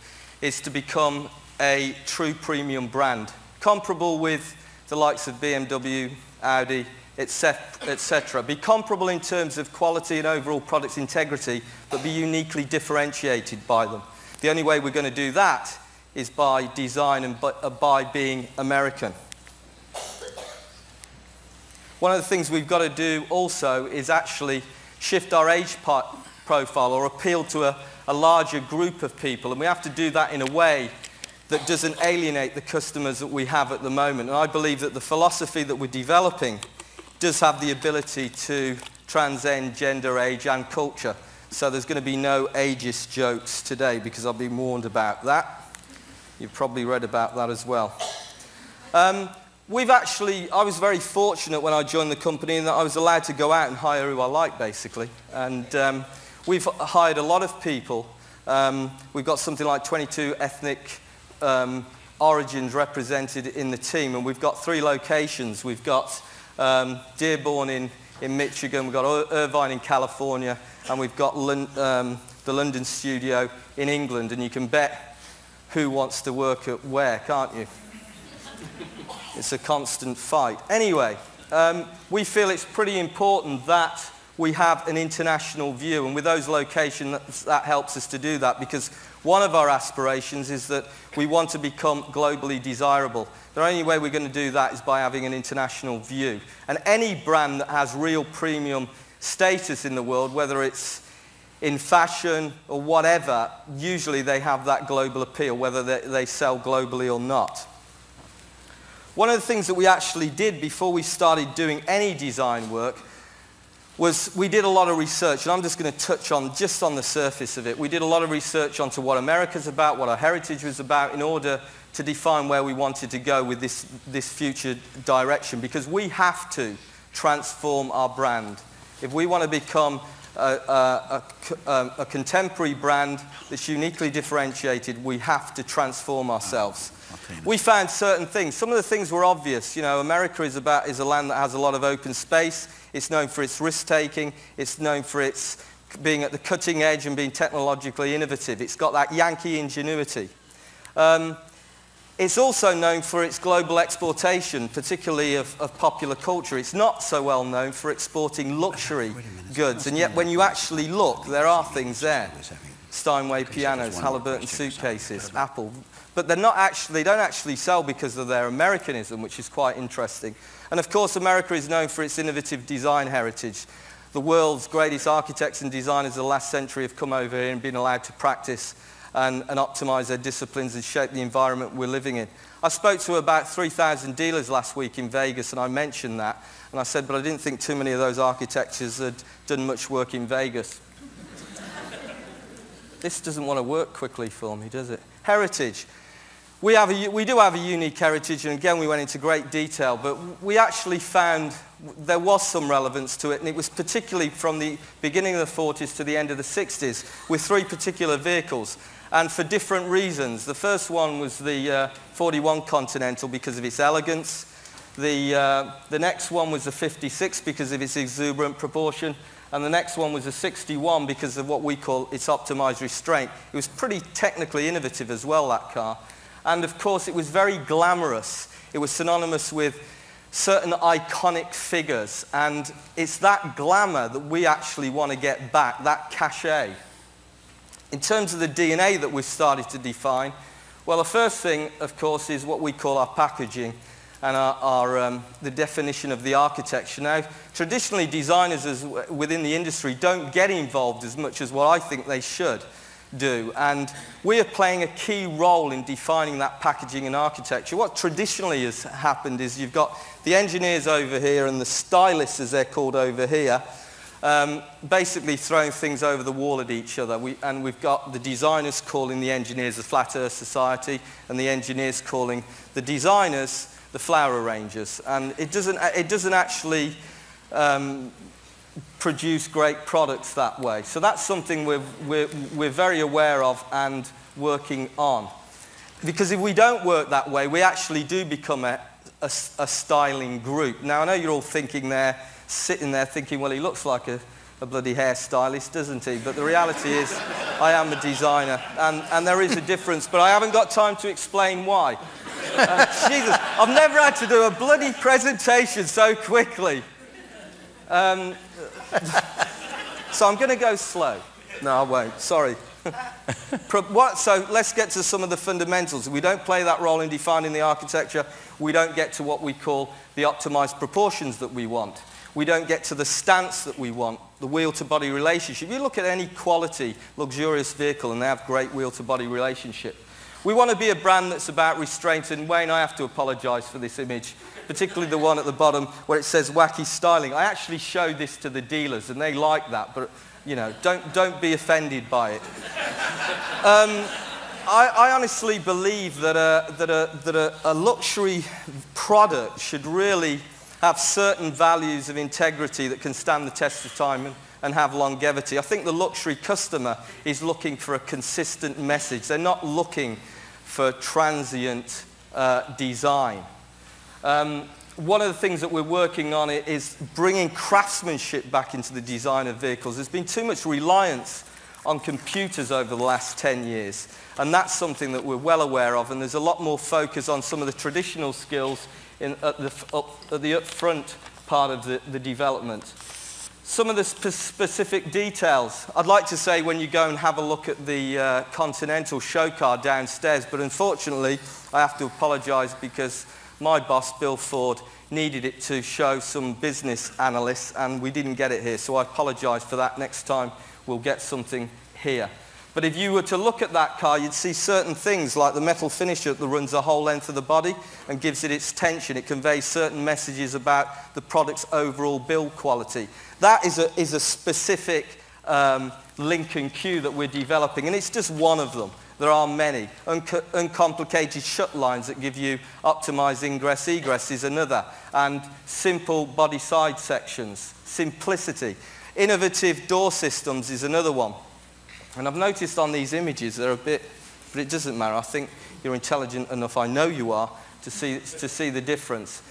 is to become a true premium brand, comparable with the likes of BMW, Audi, etc. Be comparable in terms of quality and overall product integrity, but be uniquely differentiated by them. The only way we're going to do that is by design and by being American. One of the things we've got to do also is actually shift our age profile, or appeal to a larger group of people, and we have to do that in a way that doesn't alienate the customers that we have at the moment. And I believe that the philosophy that we're developing does have the ability to transcend gender, age and culture. So there's going to be no ageist jokes today, because I've been warned about that. You've probably read about that as well. I was very fortunate when I joined the company in that I was allowed to go out and hire who I like, basically. And we've hired a lot of people. We've got something like 22 ethnic origins represented in the team, and we've got 3 locations. We've got Dearborn in Michigan, we've got Irvine in California, and we've got the London studio in England, and you can bet who wants to work at where, can't you? It's a constant fight. Anyway, we feel it's pretty important that we have an international view, and with those locations, that helps us to do that, because one of our aspirations is that we want to become globally desirable. The only way we're going to do that is by having an international view. And any brand that has real premium status in the world, whether it's in fashion or whatever, usually they have that global appeal, whether they sell globally or not. One of the things that we actually did before we started doing any design work was we did a lot of research, and I'm just going to touch on just on the surface of it. We did a lot of research onto what America's about, what our heritage was about, in order to define where we wanted to go with this future direction, because we have to transform our brand. If we want to become a contemporary brand that's uniquely differentiated, we have to transform ourselves. We found certain things. Some of the things were obvious. You know, America is a land that has a lot of open space. It's known for its risk-taking. It's known for its being at the cutting edge and being technologically innovative. It's got that Yankee ingenuity. It's also known for its global exportation, particularly of popular culture. It's not so well known for exporting luxury goods, and yet when you actually look, there are things there. Steinway pianos, Halliburton suitcases, Apple. But they don't actually sell because of their Americanism, which is quite interesting. And of course, America is known for its innovative design heritage. The world's greatest architects and designers of the last century have come over here and been allowed to practice and optimize their disciplines and shape the environment we're living in. I spoke to about 3,000 dealers last week in Vegas, and I mentioned that. And I said, but I didn't think too many of those architects had done much work in Vegas. This doesn't want to work quickly for me, does it? Heritage. We do have a unique heritage, and again, we went into great detail, but we actually found there was some relevance to it, and it was particularly from the beginning of the 40s to the end of the 60s, with 3 particular vehicles, and for different reasons. The first one was the 41 Continental because of its elegance. The next one was the 56 because of its exuberant proportion, and the next one was the 61 because of what we call its optimized restraint. It was pretty technically innovative as well, that car. And of course, it was very glamorous. It was synonymous with certain iconic figures, and it's that glamour that we actually want to get back, that cachet. In terms of the DNA that we've started to define, well, the first thing, of course, is what we call our packaging and the definition of the architecture. Now, traditionally, designers within the industry don't get involved as much as what I think they should do, and we are playing a key role in defining that packaging and architecture. What traditionally has happened is you've got the engineers over here and the stylists, as they're called, over here, basically throwing things over the wall at each other. And we've got the designers calling the engineers the Flat Earth Society, and the engineers calling the designers the flower arrangers. And it doesn't actually produce great products that way. So that's something we're very aware of and working on. Because if we don't work that way, we actually do become a styling group. Now, I know you're all thinking there, sitting there thinking, well, he looks like a bloody hairstylist, doesn't he? But the reality is, I am a designer, and there is a difference, but I haven't got time to explain why. Jesus, I've never had to do a bloody presentation so quickly. So I'm going to go slow. No, I won't. Sorry. So let's get to some of the fundamentals. If we don't play that role in defining the architecture, we don't get to what we call the optimized proportions that we want. We don't get to the stance that we want, the wheel-to-body relationship. You look at any quality, luxurious vehicle, and they have great wheel-to-body relationship. We want to be a brand that's about restraint, and Wayne, I have to apologize for this image, particularly the one at the bottom where it says wacky styling. I actually showed this to the dealers, and they like that, but you know, don't be offended by it. I honestly believe that a luxury product should really have certain values of integrity that can stand the test of time and have longevity. I think the luxury customer is looking for a consistent message. They're not looking for transient design. One of the things that we're working on is bringing craftsmanship back into the design of vehicles. There's been too much reliance on computers over the last 10 years, and that's something that we're well aware of, and there's a lot more focus on some of the traditional skills at the upfront part of the development. Some of the specific details. I'd like to say when you go and have a look at the Continental show car downstairs, but unfortunately I have to apologize because my boss, Bill Ford, needed it to show some business analysts, and we didn't get it here, so I apologize for that. Next time we'll get something here. But if you were to look at that car, you'd see certain things like the metal finisher that runs the whole length of the body and gives it its tension. It conveys certain messages about the product's overall build quality. That is a specific Lincoln Q that we're developing, and it's just one of them. There are many. Uncomplicated shut lines that give you optimized ingress-egress is another, and simple body side sections. Simplicity. Innovative door systems is another one. And I've noticed on these images they're a bit, but it doesn't matter. I think you're intelligent enough, I know you are, to see the difference.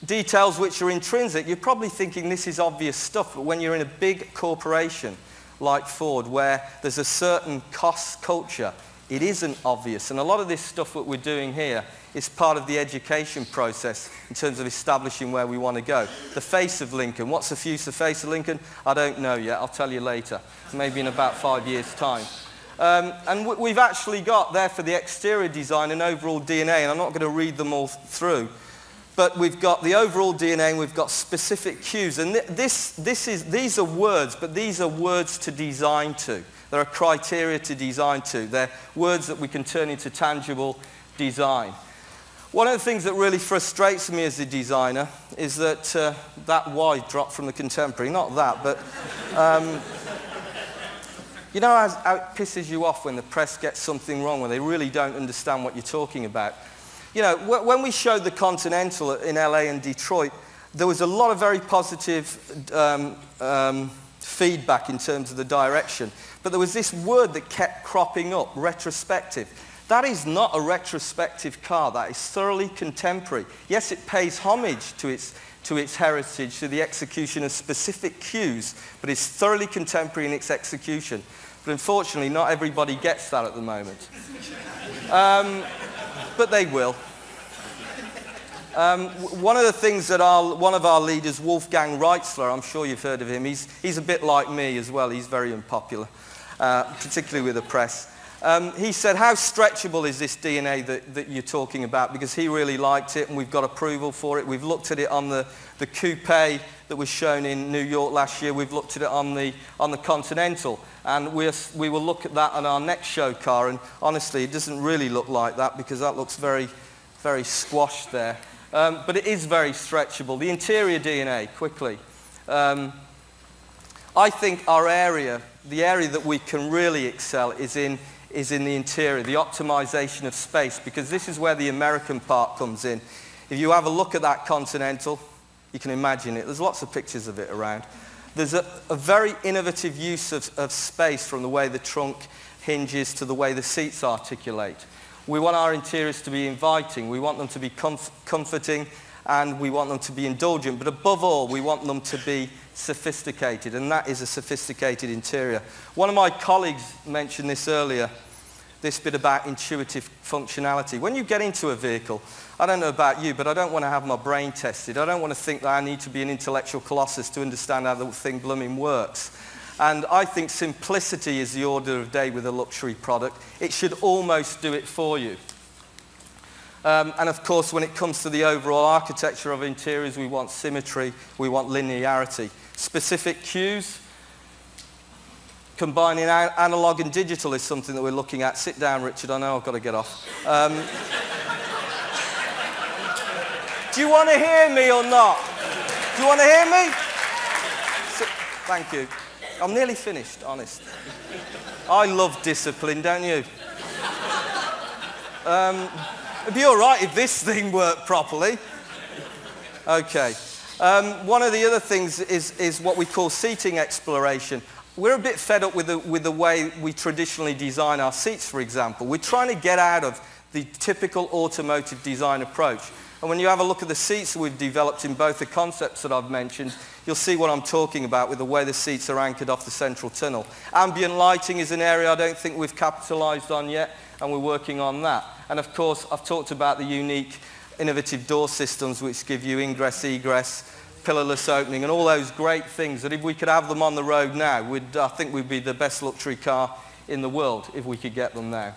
Details which are intrinsic. You're probably thinking this is obvious stuff, but when you're in a big corporation like Ford, where there's a certain cost culture, it isn't obvious. And a lot of this stuff that we're doing here is part of the education process in terms of establishing where we want to go. The face of Lincoln. What's the future face of Lincoln? I don't know yet. I'll tell you later. Maybe in about 5 years' time. And we've actually got there for the exterior design and overall DNA, and I'm not going to read them all through. But we've got the overall DNA and we've got specific cues. And these are words, but these are words to design to. There are criteria to design to. They're words that we can turn into tangible design. One of the things that really frustrates me as a designer is that that Y dropped from the Contemporary. Not that, but You know how it pisses you off when the press gets something wrong, when they really don't understand what you're talking about? You know, when we showed the Continental in LA and Detroit, there was a lot of very positive feedback in terms of the direction. But there was this word that kept cropping up, retrospective. That is not a retrospective car. That is thoroughly contemporary. Yes, it pays homage to its heritage, to the execution of specific cues, but it's thoroughly contemporary in its execution. But unfortunately, not everybody gets that at the moment. But they will. One of the things that one of our leaders, Wolfgang Reitzler, I'm sure you've heard of him, he's a bit like me as well. He's very unpopular, particularly with the press. He said, how stretchable is this DNA that you're talking about? Because he really liked it, and we've got approval for it. We've looked at it on the coupe that was shown in New York last year. We've looked at it on the Continental. And we will look at that on our next show car. And honestly, it doesn't really look like that because that looks very, very squashed there. But it is very stretchable. The interior DNA, quickly. I think our area, the area that we can really excel is in the interior, the optimization of space, because this is where the American part comes in. If you have a look at that Continental, you can imagine it. There's lots of pictures of it around. There's a very innovative use of space, from the way the trunk hinges to the way the seats articulate. We want our interiors to be inviting. We want them to be comforting, and we want them to be indulgent. But above all, we want them to be sophisticated, and that is a sophisticated interior. One of my colleagues mentioned this earlier, this bit about intuitive functionality. When you get into a vehicle, I don't know about you, but I don't want to have my brain tested. I don't want to think that I need to be an intellectual colossus to understand how the thing blooming works. And I think simplicity is the order of day with a luxury product. It should almost do it for you. And of course, when it comes to the overall architecture of interiors, we want symmetry, we want linearity. Specific cues, combining analog and digital is something that we're looking at. Sit down, Richard, I know I've got to get off. Do you want to hear me or not? Do you want to hear me? Thank you. I'm nearly finished, honest. I love discipline, don't you? It'd be all right if this thing worked properly. Okay. One of the other things is what we call seating exploration. We're a bit fed up with the way we traditionally design our seats, for example. We're trying to get out of the typical automotive design approach. And when you have a look at the seats that we've developed in both the concepts that I've mentioned, you'll see what I'm talking about with the way the seats are anchored off the central tunnel. Ambient lighting is an area I don't think we've capitalized on yet, and we're working on that. And of course, I've talked about the unique, innovative door systems which give you ingress, egress, pillarless opening, and all those great things that if we could have them on the road now, I think we'd be the best luxury car in the world if we could get them now.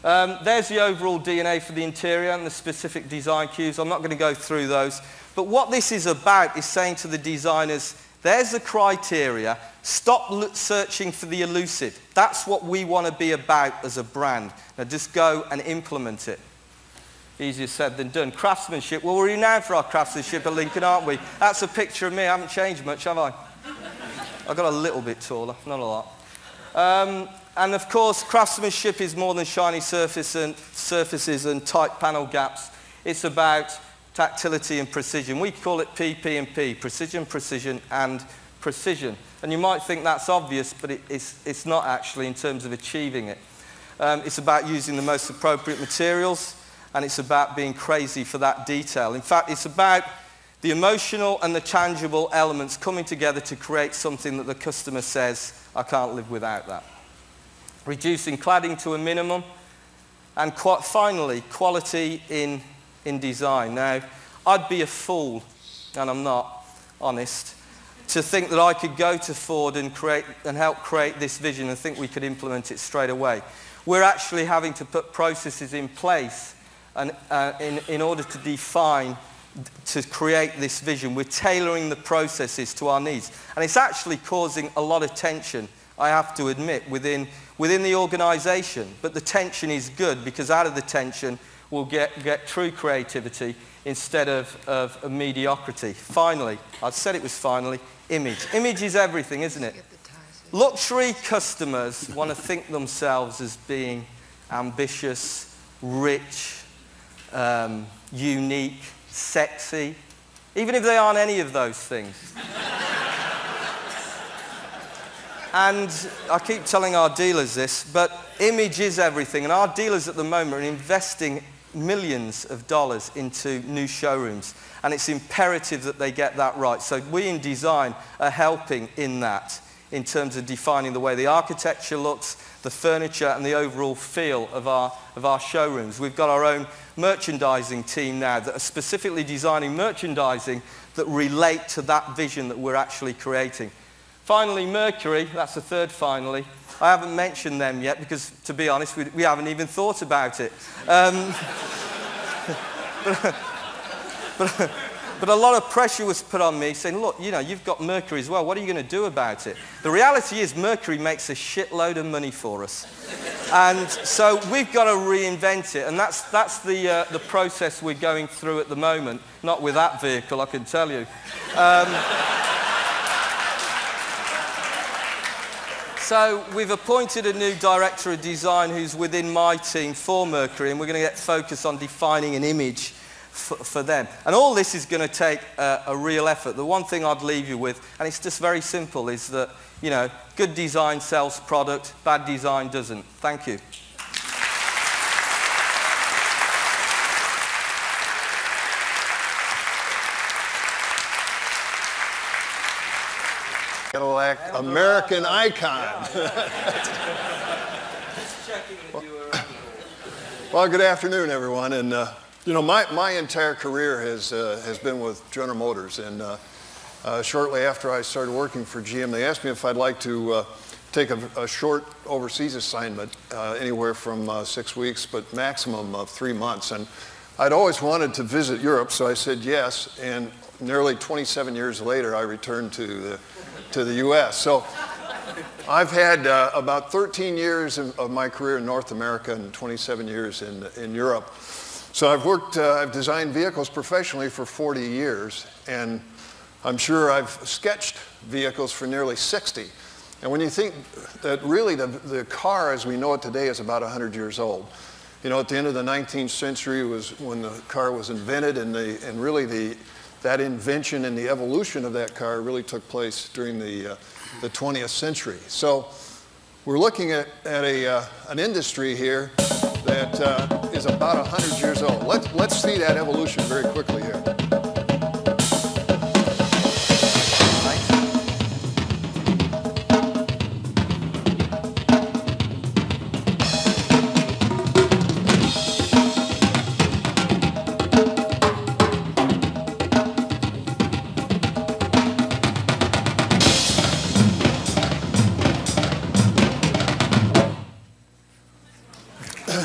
There's the overall DNA for the interior and the specific design cues. I'm not going to go through those. But what this is about is saying to the designers, there's the criteria. Stop searching for the elusive. That's what we want to be about as a brand. Now just go and implement it. Easier said than done. Craftsmanship. Well, we're renowned for our craftsmanship at Lincoln, aren't we? That's a picture of me. I haven't changed much, have I? I got a little bit taller, not a lot. And of course, craftsmanship is more than shiny surfaces and tight panel gaps. It's about tactility and precision. We call it PP&P, precision, precision, and precision. And you might think that's obvious, but it's not actually in terms of achieving it. It's about using the most appropriate materials, and it's about being crazy for that detail. In fact, it's about the emotional and the tangible elements coming together to create something that the customer says, I can't live without that. Reducing cladding to a minimum, and finally, quality in design. Now, I'd be a fool, and I'm not, honest, to think that I could go to Ford and help create this vision and think we could implement it straight away. We're actually having to put processes in place and, in order to define, to create this vision. We're tailoring the processes to our needs. And it's actually causing a lot of tension, I have to admit, within the organisation. But the tension is good, because out of the tension we'll get true creativity instead of mediocrity. Finally, I said it was finally, image. Image is everything, isn't it? Luxury customers want to think themselves as being ambitious, rich, unique, sexy, even if they aren't any of those things. And I keep telling our dealers this, but image is everything, and our dealers at the moment are investing millions of dollars into new showrooms, and it's imperative that they get that right. So we in design are helping in that, in terms of defining the way the architecture looks, the furniture, and the overall feel of our showrooms. We've got our own merchandising team now that are specifically designing merchandising that relate to that vision that we're actually creating. Finally, Mercury, that's the third finally. I haven't mentioned them yet because, to be honest, we haven't even thought about it. But a lot of pressure was put on me saying, look, you know, you've got Mercury as well. What are you going to do about it? The reality is Mercury makes a shitload of money for us. And so we've got to reinvent it. And that's the process we're going through at the moment. Not with that vehicle, I can tell you. So we've appointed a new director of design who's within my team for Mercury, and we're going to get focused on defining an image for them. And all this is going to take a real effort. The one thing I'd leave you with, and it's just very simple, is that, you know, good design sells product, bad design doesn't. Thank you. Cadillac American icon. Well, good afternoon, everyone. And you know, my entire career has been with General Motors. And shortly after I started working for GM, they asked me if I'd like to take a short overseas assignment, anywhere from 6 weeks, but maximum of 3 months. And I'd always wanted to visit Europe, so I said yes. And nearly 27 years later, I returned to the U.S. So I've had about 13 years of my career in North America and 27 years in Europe. So I've designed vehicles professionally for 40 years, and I'm sure I've sketched vehicles for nearly 60. And when you think that really the car as we know it today is about 100 years old. You know, at the end of the 19th century was when the car was invented, and really that invention and the evolution of that car really took place during the 20th century. So we're looking at an industry here that is about 100 years old. Let's see that evolution very quickly here.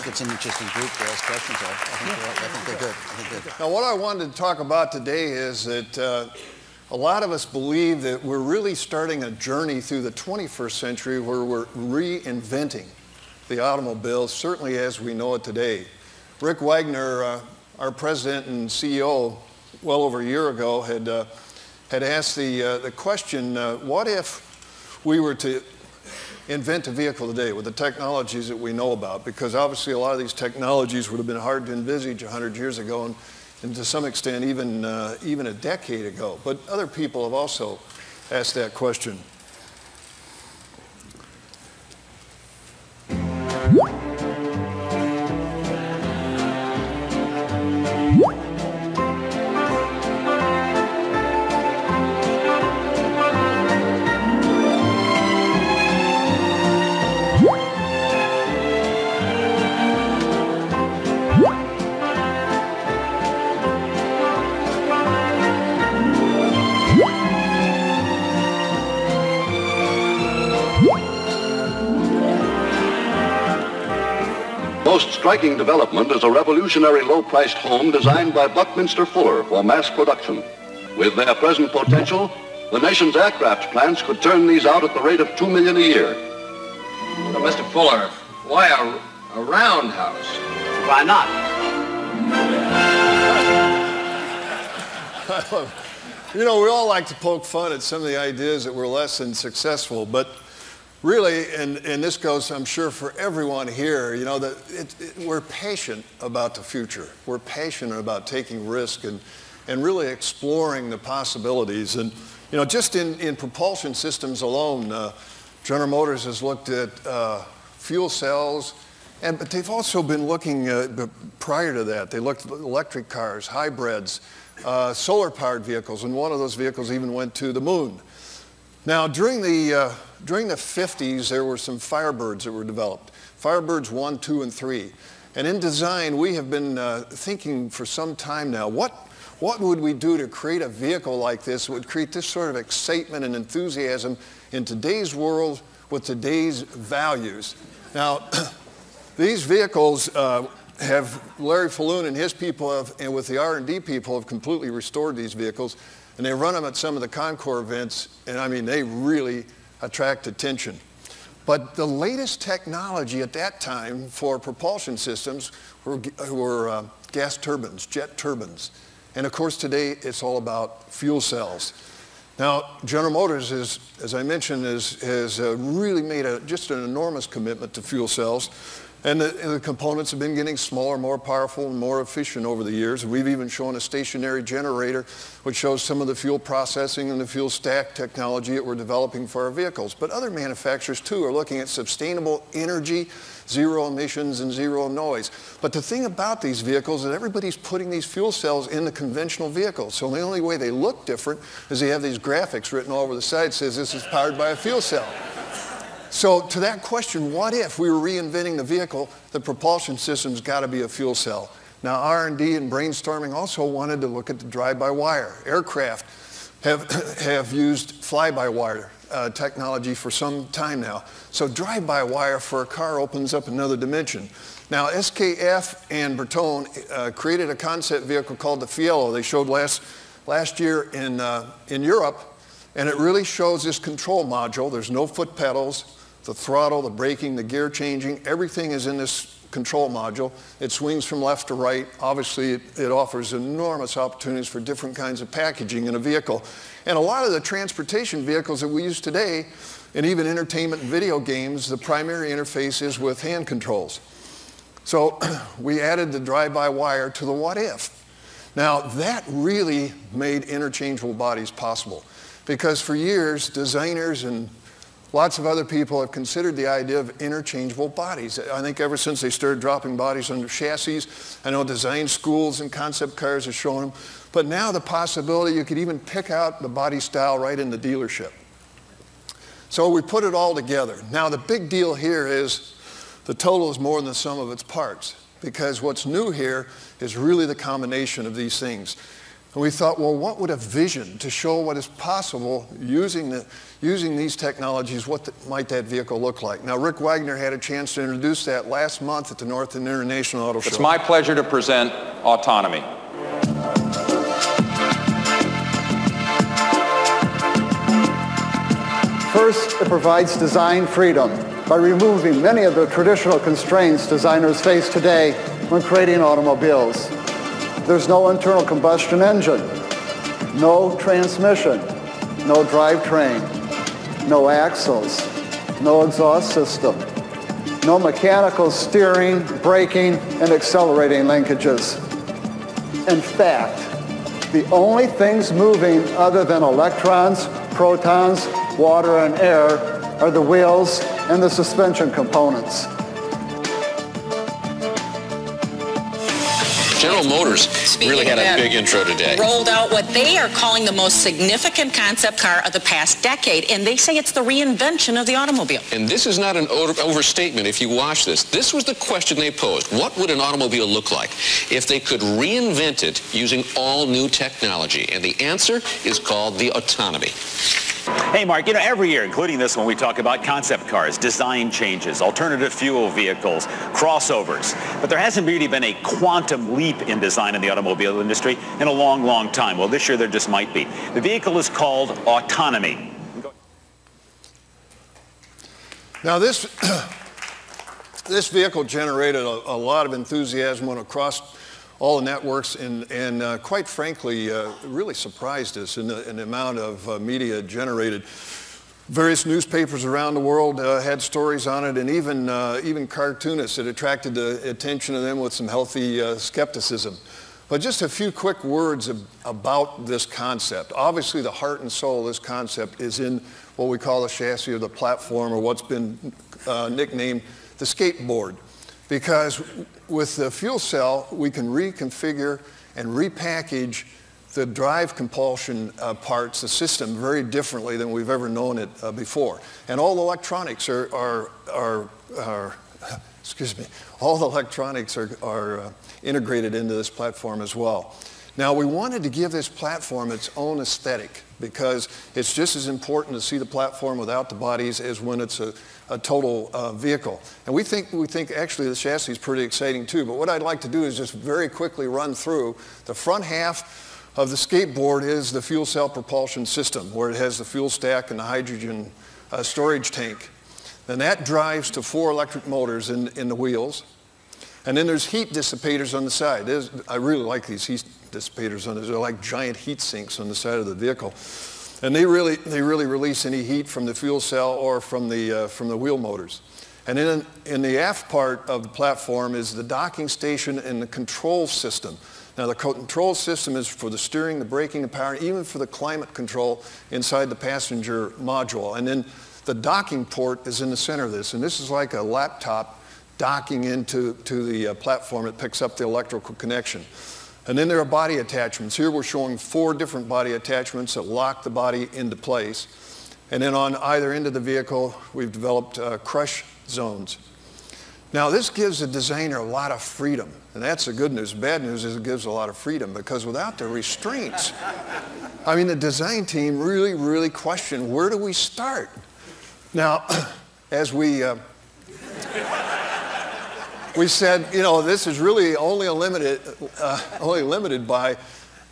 It's an interesting group to ask questions of. I think they're good. Now, what I wanted to talk about today is that a lot of us believe that we're really starting a journey through the 21st century where we're reinventing the automobile, certainly as we know it today. Rick Wagner, our president and CEO, well over a year ago, had asked the question, what if we were to invent a vehicle today with the technologies that we know about? Because obviously a lot of these technologies would have been hard to envisage 100 years ago, and to some extent even a decade ago. But other people have also asked that question. Most striking development is a revolutionary low-priced home designed by Buckminster Fuller for mass production. With their present potential, the nation's aircraft plants could turn these out at the rate of $2 million a year. Well, Mr. Fuller, why a roundhouse? Why not? You know, we all like to poke fun at some of the ideas that were less than successful, but really, and this goes, I'm sure, for everyone here, you know, we're patient about the future. We're passionate about taking risk and really exploring the possibilities. And, you know, just in propulsion systems alone, General Motors has looked at fuel cells, but they've also been looking, prior to that, they looked at electric cars, hybrids, solar-powered vehicles, and one of those vehicles even went to the moon. Now, during the 50s, there were some Firebirds that were developed. Firebirds 1, 2, and 3. And in design, we have been thinking for some time now, what would we do to create a vehicle like this that would create this sort of excitement and enthusiasm in today's world with today's values? Now, these vehicles have, Larry Falloon and his people and with the R&D people have completely restored these vehicles. And they run them at some of the Concours events, and I mean, they really attract attention. But the latest technology at that time for propulsion systems were gas turbines, jet turbines. And of course, today, it's all about fuel cells. Now, General Motors, as I mentioned, has really made just an enormous commitment to fuel cells. And the components have been getting smaller, more powerful, and more efficient over the years. We've even shown a stationary generator, which shows some of the fuel processing and the fuel stack technology that we're developing for our vehicles. But other manufacturers, too, are looking at sustainable energy, zero emissions, and zero noise. But the thing about these vehicles is everybody's putting these fuel cells in the conventional vehicles. So the only way they look different is they have these graphics written all over the side that says this is powered by a fuel cell. So to that question, what if we were reinventing the vehicle, the propulsion system's got to be a fuel cell. Now R&D and brainstorming also wanted to look at the drive-by-wire. Aircraft have used fly-by-wire technology for some time now. So drive-by-wire for a car opens up another dimension. Now SKF and Bertone created a concept vehicle called the Fiello. They showed last year in Europe, and it really shows this control module. There's no foot pedals. The throttle, the braking, the gear changing, everything is in this control module. It swings from left to right. Obviously, it offers enormous opportunities for different kinds of packaging in a vehicle. And a lot of the transportation vehicles that we use today, and even entertainment and video games, the primary interface is with hand controls. So we added the drive-by-wire to the what if. Now, that really made interchangeable bodies possible. Because for years, designers and lots of other people have considered the idea of interchangeable bodies. I think ever since they started dropping bodies under chassis, I know design schools and concept cars have shown them, but now the possibility you could even pick out the body style right in the dealership. So we put it all together. Now the big deal here is the total is more than the sum of its parts, because what's new here is really the combination of these things. And we thought, well, what would a vision to show what is possible using these technologies, might that vehicle look like? Now, Rick Wagner had a chance to introduce that last month at the Northern International Auto Show. It's my pleasure to present autonomy. First, it provides design freedom by removing many of the traditional constraints designers face today when creating automobiles. There's no internal combustion engine, no transmission, no drivetrain, no axles, no exhaust system, no mechanical steering, braking, and accelerating linkages. In fact, the only things moving other than electrons, protons, water, and air are the wheels and the suspension components. General Motors really had a big intro today. Rolled out what they are calling the most significant concept car of the past decade, and they say it's the reinvention of the automobile. And this is not an overstatement if you watch this. This was the question they posed. What would an automobile look like if they could reinvent it using all new technology? And the answer is called the autonomy. Hey, Mark, you know, every year, including this one, we talk about concept cars, design changes, alternative fuel vehicles, crossovers. But there hasn't really been a quantum leap in design in the automobile industry in a long, long time. Well, this year there just might be. The vehicle is called Autonomy. Now, this vehicle generated a lot of enthusiasm across all the networks, and quite frankly, really surprised us in the amount of media generated. Various newspapers around the world had stories on it, and even cartoonists. It attracted the attention of them with some healthy skepticism. But just a few quick words about this concept. Obviously, the heart and soul of this concept is in what we call the chassis or the platform, or what's been nicknamed the skateboard. Because with the fuel cell, we can reconfigure and repackage the drive compulsion parts, the system, very differently than we've ever known it before. And all the electronics all the electronics are integrated into this platform as well. Now, we wanted to give this platform its own aesthetic because it's just as important to see the platform without the bodies as when it's a total vehicle. And we think actually the chassis is pretty exciting too. But what I'd like to do is just very quickly run through the front half of the skateboard is the fuel cell propulsion system, where it has the fuel stack and the hydrogen storage tank. Then that drives to 4 electric motors in the wheels. And then there's heat dissipators on the side. I really like these heat dissipators on this. They're like giant heat sinks on the side of the vehicle. And they really release any heat from the fuel cell or from the wheel motors. And then in the aft part of the platform is the docking station and the control system. Now, the control system is for the steering, the braking, the power, even for the climate control inside the passenger module. And then the docking port is in the center of this. And this is like a laptop docking into the platform. It picks up the electrical connection. And then there are body attachments. Here we're showing 4 different body attachments that lock the body into place. And then on either end of the vehicle, we've developed crush zones. Now, this gives the designer a lot of freedom, and that's the good news. Bad news is it gives a lot of freedom, because without the restraints, I mean, the design team really questioned, where do we start? Now, as we said, you know, this is really only limited by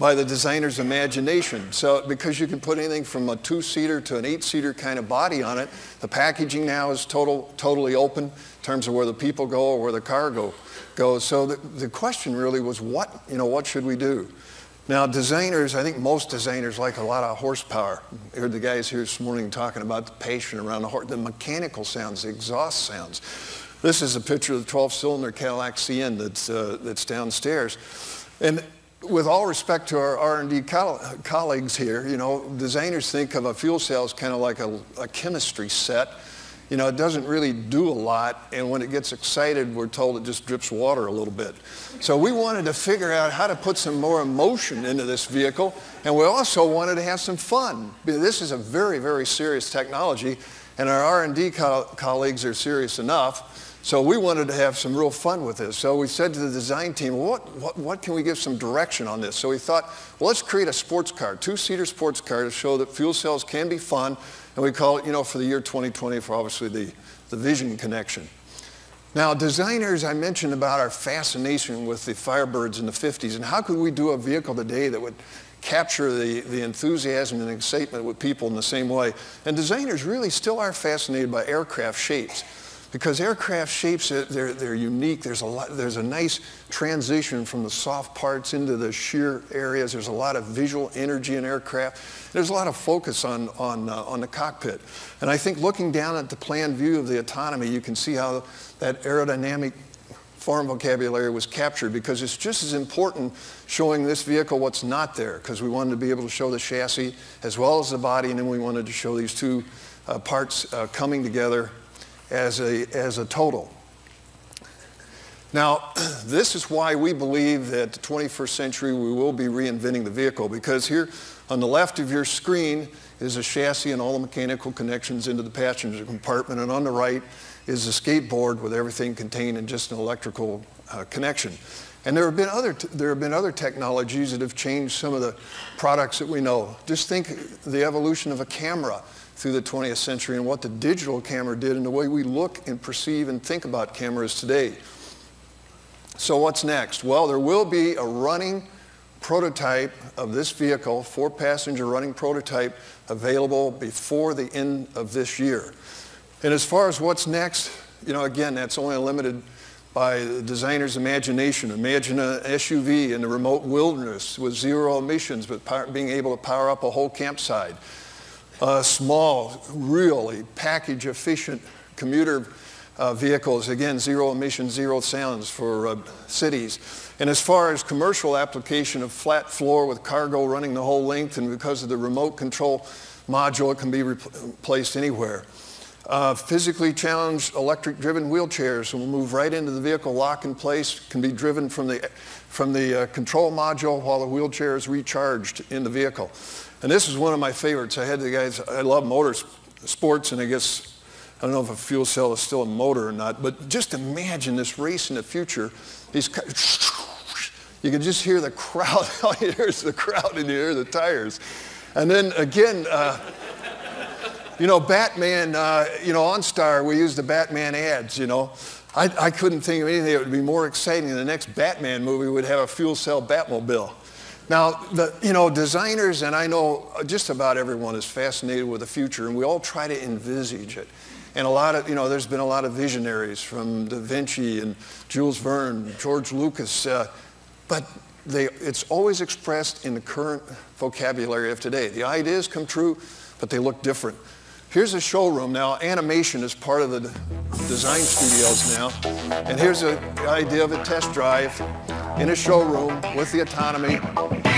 the designer's imagination. So, because you can put anything from a 2-seater to an 8-seater kind of body on it, the packaging now is totally open in terms of where the people go or where the car goes. So the question really was, what should we do? Now, designers, I think most designers like a lot of horsepower. I heard the guys here this morning talking about the passion around the mechanical sounds, the exhaust sounds. This is a picture of the 12-cylinder Cadillac CN that's downstairs. And with all respect to our R&D colleagues here, you know, designers think of a fuel cell as kind of like a chemistry set. You know, it doesn't really do a lot, and when it gets excited, we're told it just drips water a little bit. So we wanted to figure out how to put some more emotion into this vehicle, and we also wanted to have some fun. This is a very serious technology, and our R&D colleagues are serious enough, so we wanted to have some real fun with this. So we said to the design team, what can we give some direction on this? So we thought, well, let's create a sports car, 2-seater sports car, to show that fuel cells can be fun. And we call it, you know, for the year 2020, for obviously the vision connection. Now, designers, I mentioned about our fascination with the Firebirds in the 50s, and how could we do a vehicle today that would capture the enthusiasm and excitement with people in the same way? And designers really still are fascinated by aircraft shapes, because aircraft shapes, they're unique. There's a nice transition from the soft parts into the sheer areas. There's a lot of visual energy in aircraft. There's a lot of focus on the cockpit. And I think looking down at the plan view of the autonomy, you can see how that aerodynamic form vocabulary was captured, because it's just as important showing this vehicle what's not there, because we wanted to be able to show the chassis as well as the body, and then we wanted to show these 2 parts coming together as a total. Now, this is why we believe that the 21st century we will be reinventing the vehicle, because here on the left of your screen is a chassis and all the mechanical connections into the passenger compartment, and on the right is a skateboard with everything contained in just an electrical connection. And there have been other technologies that have changed some of the products that we know. Just think the evolution of a camera through the 20th century and what the digital camera did and the way we look and perceive and think about cameras today. So what's next? Well, there will be a running prototype of this vehicle, 4-passenger running prototype, available before the end of this year. And as far as what's next, you know, again, that's only limited by the designer's imagination. Imagine an SUV in the remote wilderness with 0 emissions, but being able to power up a whole campsite. small, really package-efficient commuter vehicles, again, zero emission, zero sounds for cities. And as far as commercial application of flat floor with cargo running the whole length, and because of the remote control module, it can be placed anywhere. Physically challenged electric-driven wheelchairs will move right into the vehicle, lock in place, can be driven from the control module while the wheelchair is recharged in the vehicle. And this is one of my favorites. I love motorsports, and I guess, I don't know if a fuel cell is still a motor or not, but just imagine this race in the future. You can just hear the crowd. All you hear is the crowd, and you hear the tires. And then again, you know, Batman, you know, OnStar, we use the Batman ads, you know. I couldn't think of anything that would be more exciting than the next Batman movie would have a fuel cell Batmobile. Now, you know, designers, and I know just about everyone is fascinated with the future, and we all try to envisage it. And a lot of, you know, there's been a lot of visionaries from Da Vinci and Jules Verne, George Lucas, but it's always expressed in the current vocabulary of today. The ideas come true, but they look different. Here's a showroom now. Animation is part of the design studios now. And here's an idea of a test drive in a showroom with the autonomy.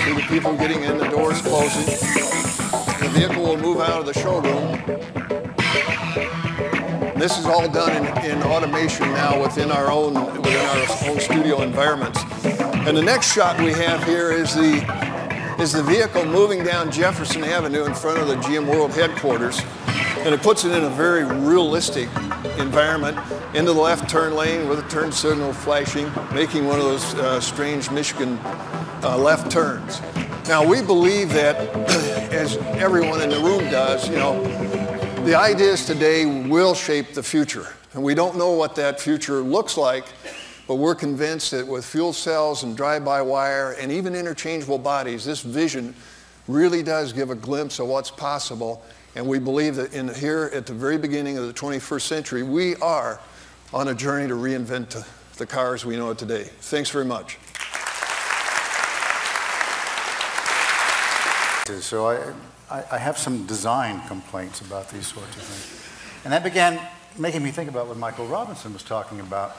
See the people getting in, the doors closing. The vehicle will move out of the showroom. And this is all done in automation now within our own studio environments. And the next shot we have here is the vehicle moving down Jefferson Avenue in front of the GM World headquarters. And it puts it in a very realistic environment into the left turn lane with a turn signal flashing, making one of those strange Michigan left turns. Now, we believe that, as everyone in the room does, you know, the ideas today will shape the future. And we don't know what that future looks like, but we're convinced that with fuel cells and drive-by-wire and even interchangeable bodies, this vision really does give a glimpse of what's possible. And we believe that here at the very beginning of the 21st century, we are on a journey to reinvent the cars we know today. Thanks very much. So I have some design complaints about these sorts of things. And that began making me think about what Michael Robinson was talking about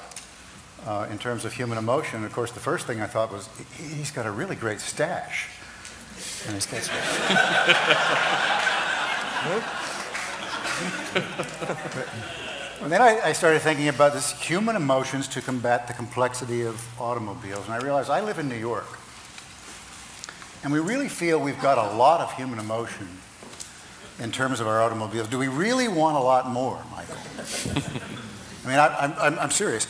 in terms of human emotion. And of course, the first thing I thought was, he's got a really great stash. And he's got And then I started thinking about this human emotions to combat the complexity of automobiles. And I realized I live in New York. And we really feel we've got a lot of human emotion in terms of our automobiles. Do we really want a lot more, Michael? I mean, I'm serious.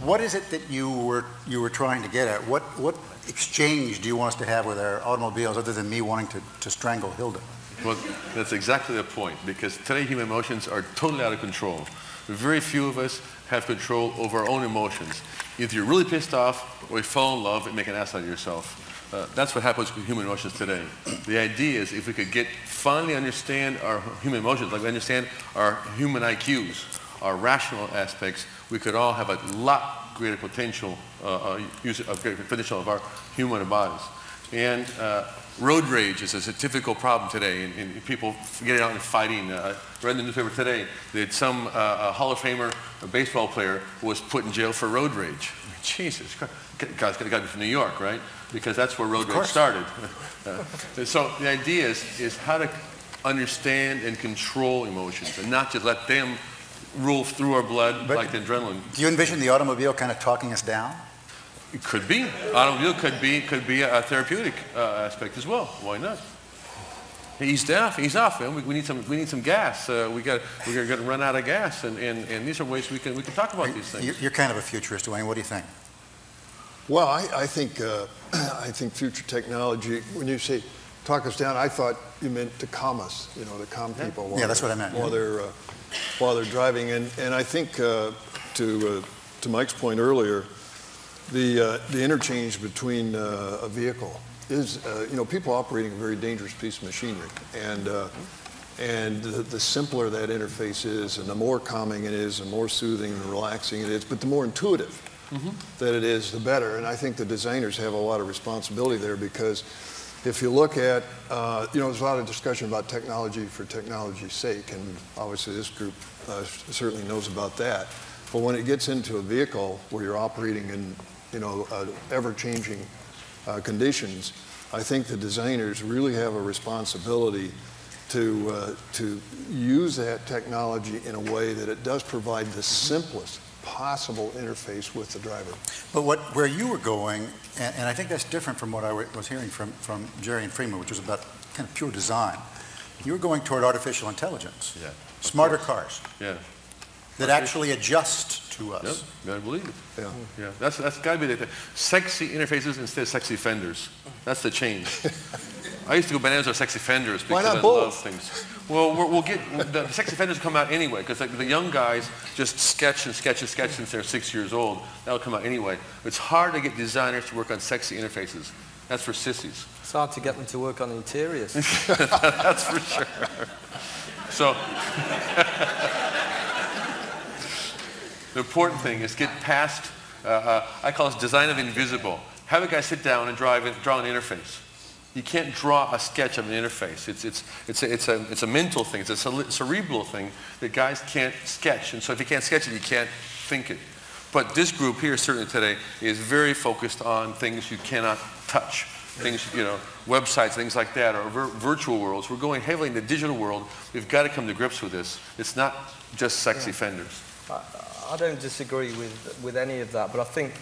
What is it that you were trying to get at? What exchange do you want us to have with our automobiles other than me wanting to strangle Hilda? Well, that's exactly the point, because today human emotions are totally out of control. Very few of us have control over our own emotions. Either you're really pissed off or you fall in love and make an ass out of yourself. That's what happens with human emotions today. The idea is if we could finally understand our human emotions, like we understand our human IQs, our rational aspects, we could all have a lot greater potential, greater potential of our human bodies. And road rage is a typical problem today, and people getting out and fighting. I read in the newspaper today that some Hall of Famer, a baseball player, was put in jail for road rage. I mean, Jesus Christ. Guy's got to be from New York, right? Because that's where road rage started. So the idea is how to understand and control emotions and not just let them rule through our blood like the adrenaline. Do you envision the automobile kind of talking us down? It could be. Automobile could be a therapeutic aspect as well. Why not? He's off. He's off, man. We need some gas. We're going to run out of gas, and these are ways we can talk about these things. You're kind of a futurist, Dwayne. What do you think? Well, I think future technology. When you say talk us down, I thought you meant to calm us. You know, to calm people. Yeah, that's what I meant. While they're driving, and I think to Mike's point earlier, the interchange between a vehicle is, you know, people operating a very dangerous piece of machinery, and the simpler that interface is, and the more calming it is, the more soothing and relaxing it is, but the more intuitive that it is, the better. And I think the designers have a lot of responsibility there, because if you look at, there's a lot of discussion about technology for technology's sake, and obviously this group certainly knows about that. But when it gets into a vehicle where you're operating in, ever-changing conditions, I think the designers really have a responsibility to use that technology in a way that it does provide the simplest possible interface with the driver. But where you were going, and I think that's different from what I was hearing from Jerry and Freeman, which was about kind of pure design. You were going toward artificial intelligence, smarter cars, that actually adjust to us. Yep, I believe it. Yeah. That's got to be the sexy interfaces instead of sexy fenders. That's the change. I used to go bananas with sexy fenders because I love things. Well, we'll get the sexy fenders come out anyway because the young guys just sketch and sketch and sketch since they're 6 years old. That'll come out anyway. It's hard to get designers to work on sexy interfaces. That's for sissies. It's hard to get them to work on interiors. That's for sure. So the important thing is get past. I call it design of the invisible. Have a guy sit down and draw an interface. You can't draw a sketch of an interface. It's a mental thing. It's a cerebral thing that guys can't sketch. And so if you can't sketch it, you can't think it. But this group here, certainly today, is very focused on things you cannot touch. Things, websites, things like that, or virtual worlds. We're going heavily in the digital world. We've got to come to grips with this. It's not just sexy fenders. I don't disagree with any of that, but I think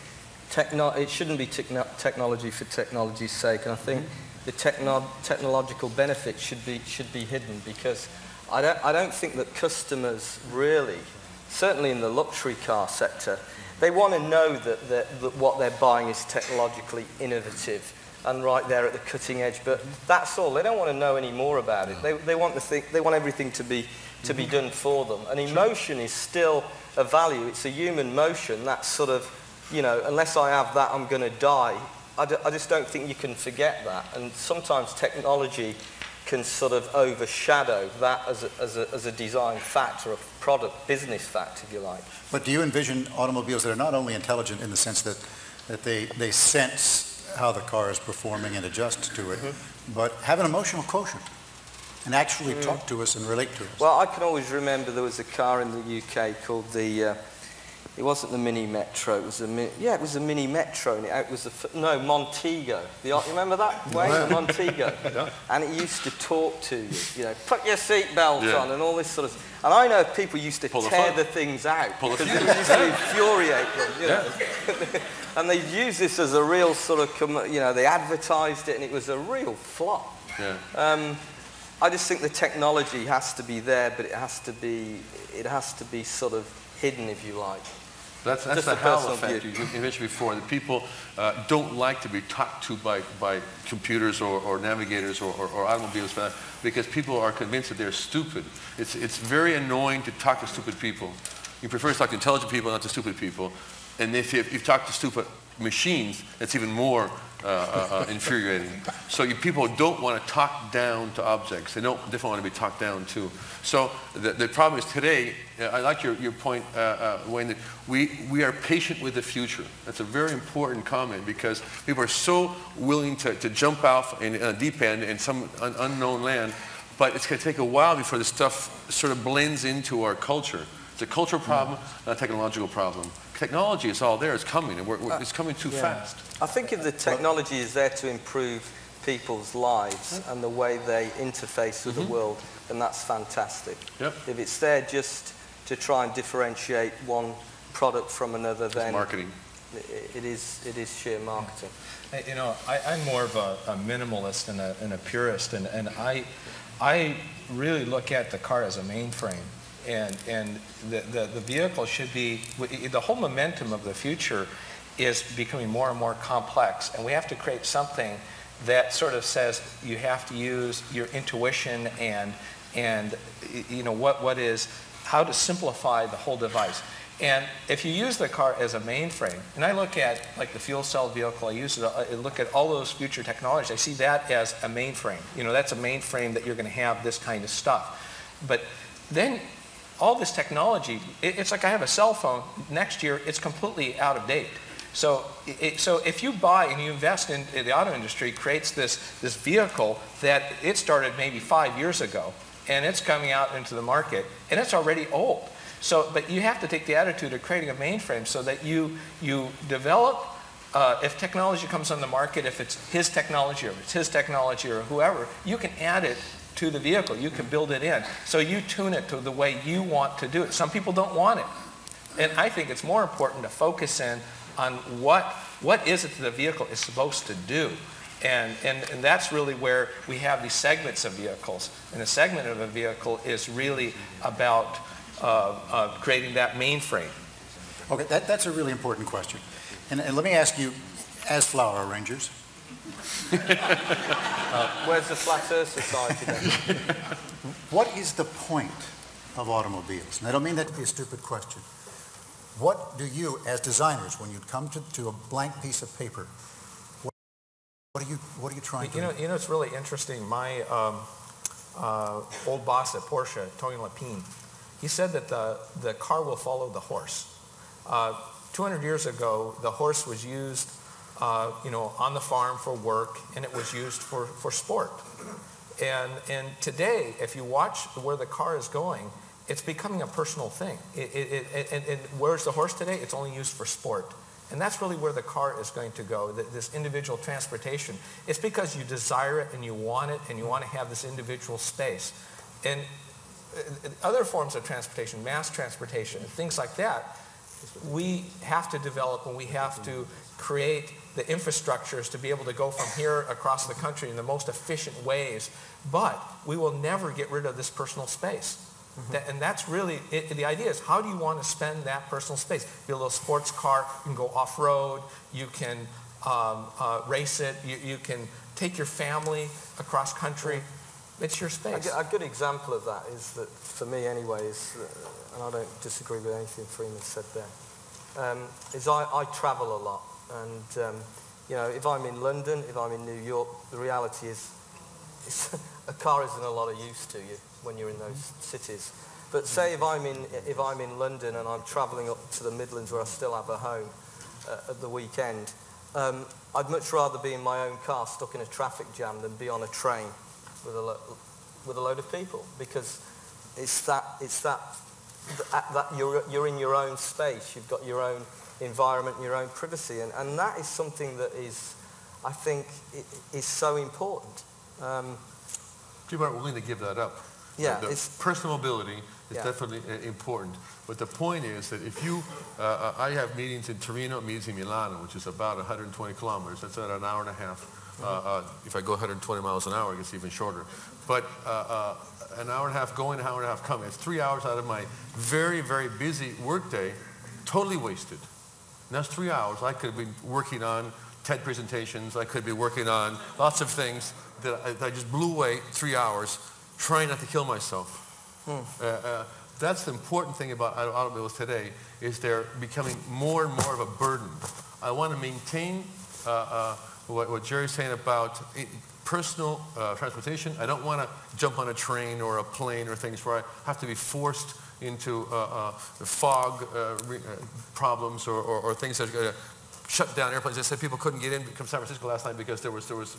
it shouldn't be technology for technology's sake. And I think the technological benefits should be hidden, because I don't think that customers really, certainly in the luxury car sector, they want to know that what they're buying is technologically innovative and right there at the cutting edge. But that's all. They don't want to know any more about it. They want everything to be done for them. And emotion is still a value. It's a human motion. That's sort of, unless I have that, I'm going to die. I just don't think you can forget that. And sometimes technology can sort of overshadow that as a design fact or a product business fact, if you like. But do you envision automobiles that are not only intelligent in the sense that they sense how the car is performing and adjust to it, but have an emotional quotient and actually talk to us and relate to us? Well, I can always remember there was a car in the UK called it wasn't the Mini Metro, it was a Mini Metro, and it was Montego. You remember that, Wayne? The Montego. Yeah. And it used to talk to you, put your seatbelt on and all this sort of. And I know people used to tear the things out because it used to infuriate them, And they used this as a real sort of, they advertised it, and it was a real flop. Yeah. I just think the technology has to be there, but it has to be sort of hidden, if you like. That's the Hal effect you mentioned before. That people don't like to be talked to by computers or navigators or automobiles, because people are convinced that they're stupid. It's very annoying to talk to stupid people. You prefer to talk to intelligent people, not to stupid people. And if you talk to stupid machines, it's even more infuriating. So people don't want to talk down to objects. They definitely want to be talked down to. So the problem is today, I like your point, Wayne, that we are patient with the future. That's a very important comment, because people are so willing to jump off in a deep end in some unknown land, but it's going to take a while before this stuff sort of blends into our culture. It's a cultural problem, not a technological problem. Technology is all there. It's coming, and it's coming too fast. I think if the technology is there to improve people's lives and the way they interface with the world, then that's fantastic. Yep. If it's there just to try and differentiate one product from another, then it's marketing. It is sheer marketing. I'm more of a minimalist and a purist, and I really look at the car as a mainframe. And the vehicle should be, the whole momentum of the future is becoming more and more complex, and we have to create something that sort of says you have to use your intuition and how to simplify the whole device. And if you use the car as a mainframe, and I look at like the fuel cell vehicle, I look at all those future technologies, I see that as a mainframe. That's a mainframe that you're going to have this kind of stuff. But then all this technology, it's like I have a cell phone. Next year, it's completely out of date. So if you buy and you invest in the auto industry, creates this vehicle that it started maybe 5 years ago, and it's coming out into the market, and it's already old. So, but you have to take the attitude of creating a mainframe so that you develop, if technology comes on the market, if it's his technology or if it's his technology or whoever, you can add it to the vehicle. You can build it in. So you tune it to the way you want to do it. Some people don't want it. And I think it's more important to focus in on what is it that the vehicle is supposed to do. And that's really where we have these segments of vehicles. And the segment of a vehicle is really about creating that mainframe. Okay, that's a really important question. And let me ask you, as flower arrangers, where's the Flat Earth Society then? What is the point of automobiles? And I don't mean that to be a stupid question. What do you, as designers, when you come to a blank piece of paper, what are you trying to do? You know, it's really interesting. My old boss at Porsche, Tony Lapine, he said that the car will follow the horse. 200 years ago, the horse was used, on the farm for work, and it was used for sport. And today, if you watch where the car is going, it's becoming a personal thing. And where's the horse today? It's only used for sport. And that's really where the car is going to go, this individual transportation. It's because you desire it and you want it and you want to have this individual space. And other forms of transportation, mass transportation, things like that, we have to develop and we have to create the infrastructures to be able to go from here across the country in the most efficient ways. But we will never get rid of this personal space. And that's really, the idea is, how do you want to spend that personal space? Be a little sports car, you can go off-road, you can race it, you can take your family across country. It's your space. A good example of that is that, for me anyway, and I don't disagree with anything Freeman said there, is I travel a lot. And, if I'm in London, if I'm in New York, the reality is a car isn't a lot of use to you when you're in those cities. But say if I'm in London and I'm travelling up to the Midlands where I still have a home at the weekend, I'd much rather be in my own car stuck in a traffic jam than be on a train with a load of people, because you're in your own space, you've got your own environment, your own privacy, and that is something that is, I think, is so important. People aren't willing to give that up. Yeah, personal mobility is definitely important. But the point is that if you, I have meetings in Torino, meetings in Milano, which is about 120 kilometers. That's about an hour and a half. If I go 120 miles an hour, it gets even shorter. But an hour and a half going, an hour and a half coming. It's 3 hours out of my very, very busy workday, totally wasted. And that's 3 hours. I could have been working on TED presentations. I could be working on lots of things that I just blew away 3 hours trying not to kill myself. That's the important thing about automobiles today, is they're becoming more and more of a burden. I want to maintain what Jerry's saying about personal transportation. I don't want to jump on a train or a plane or things where I have to be forced into the fog problems or things that are going to shut down airplanes. They said people couldn't get in from San Francisco last night because there was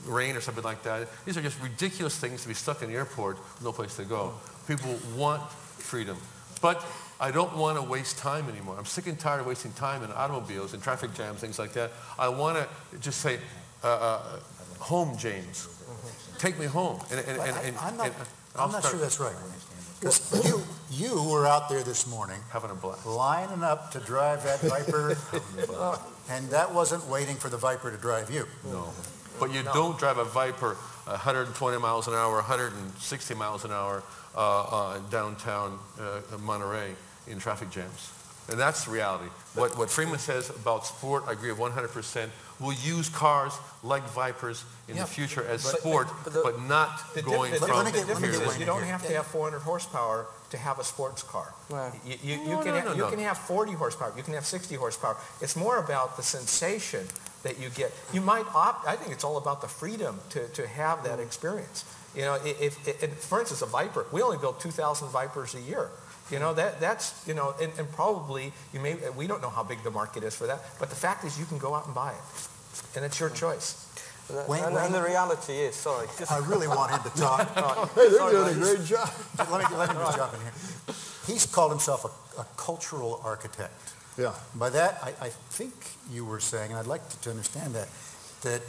rain or something like that. These are just ridiculous things to be stuck in the airport with no place to go. People want freedom. But I don't want to waste time anymore. I'm sick and tired of wasting time in automobiles and traffic jams, things like that. I want to just say, home, James. Take me home. I'm not sure that's right. Because you were out there this morning having a blast, lining up to drive that Viper, and that wasn't waiting for the Viper to drive you. No. But you don't drive a Viper 120 miles an hour, 160 miles an hour downtown Monterey in traffic jams. And that's the reality. What Freeman says about sport, I agree 100%. We'll use cars like Vipers in the future as sport, but not going from here to there. You don't have to have 400 horsepower to have a sports car. Right. You can have 40 horsepower. You can have 60 horsepower. It's more about the sensation that you get. You might opt. I think it's all about the freedom to have that experience. You know, for instance, a Viper. We only build 2,000 Vipers a year. You know, that's, you know, and probably we don't know how big the market is for that, but the fact is you can go out and buy it, and it's your choice. And the reality is, sorry. I really want him to talk. Hey, they're doing a great job. Let him just jump in here. He's called himself a cultural architect. Yeah. By that, I think you were saying, and I'd like to understand that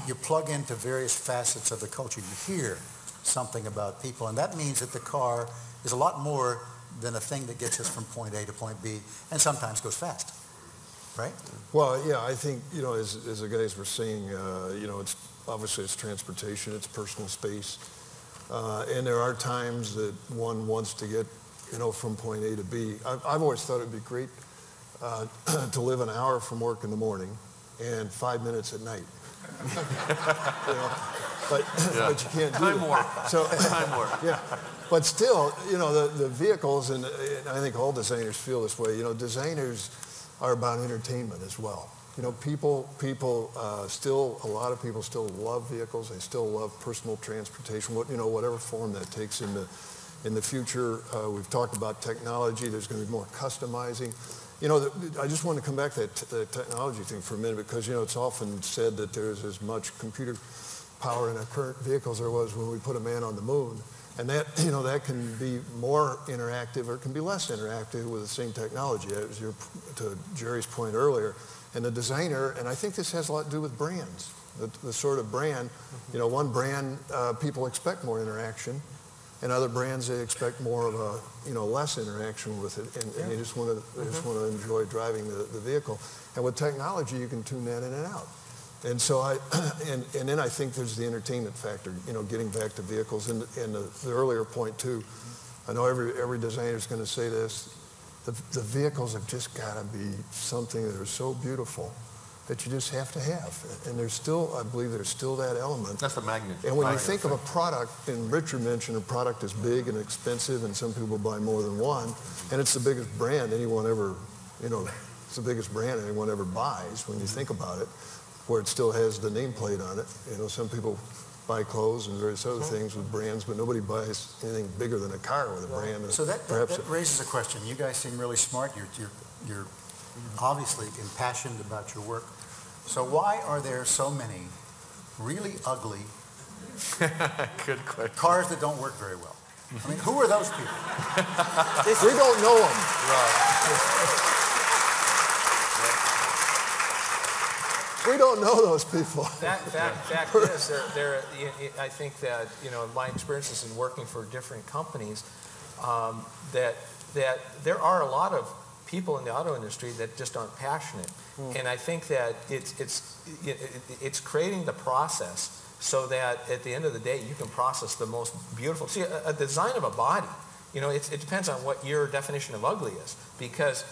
you plug into various facets of the culture. You hear something about people, and that means that the car is a lot more than a thing that gets us from point A to point B, and sometimes goes fast, right? Well, yeah, I think, you know, as the guys were saying, you know, it's obviously it's transportation, it's personal space, and there are times that one wants to get, you know, from point A to B. I've always thought it'd be great to live an hour from work in the morning and 5 minutes at night. You know, but you can't do Time warp. So, Time warp. Yeah, but still, you know, the vehicles, and I think all designers feel this way, you know, designers are about entertainment as well. You know, a lot of people still love vehicles. They still love personal transportation, you know, whatever form that takes in the future. We've talked about technology. There's going to be more customizing. You know, I just want to come back to the technology thing for a minute, because, you know, it's often said that there's as much computer power in our current vehicles there was when we put a man on the moon. And that, you know, that can be more interactive or it can be less interactive with the same technology, as to Jerry's point earlier. And the designer, and I think this has a lot to do with brands, the sort of brand, you know, one brand, people expect more interaction, and other brands, they expect more of a, you know, less interaction with it, and they just want to enjoy driving the vehicle. And with technology, you can tune that in and out. And so and then I think there's the entertainment factor, you know, getting back to vehicles. And the earlier point too, I know every designer is going to say this, the vehicles have just got to be something that are so beautiful that you just have to have. And there's still, I believe there's still that element. That's the magnet. And when you think of a product, and Richard mentioned a product is big and expensive, and some people buy more than one, and it's the biggest brand anyone ever, you know, it's the biggest brand anyone ever buys when you think about it, where it still has the nameplate on it. You know, some people buy clothes and various other things with brands, but nobody buys anything bigger than a car with a brand. So that raises a question. You guys seem really smart. You're obviously impassioned about your work. So why are there so many really ugly Good question. cars that don't work very well? I mean, who are those people? We don't know them. We don't know those people. Fact is, I think that, you know, my experiences in working for different companies, that there are a lot of people in the auto industry that just aren't passionate. And I think that it's creating the process so that at the end of the day, you can process the most beautiful. See, a design of a body, you know, it depends on what your definition of ugly is, because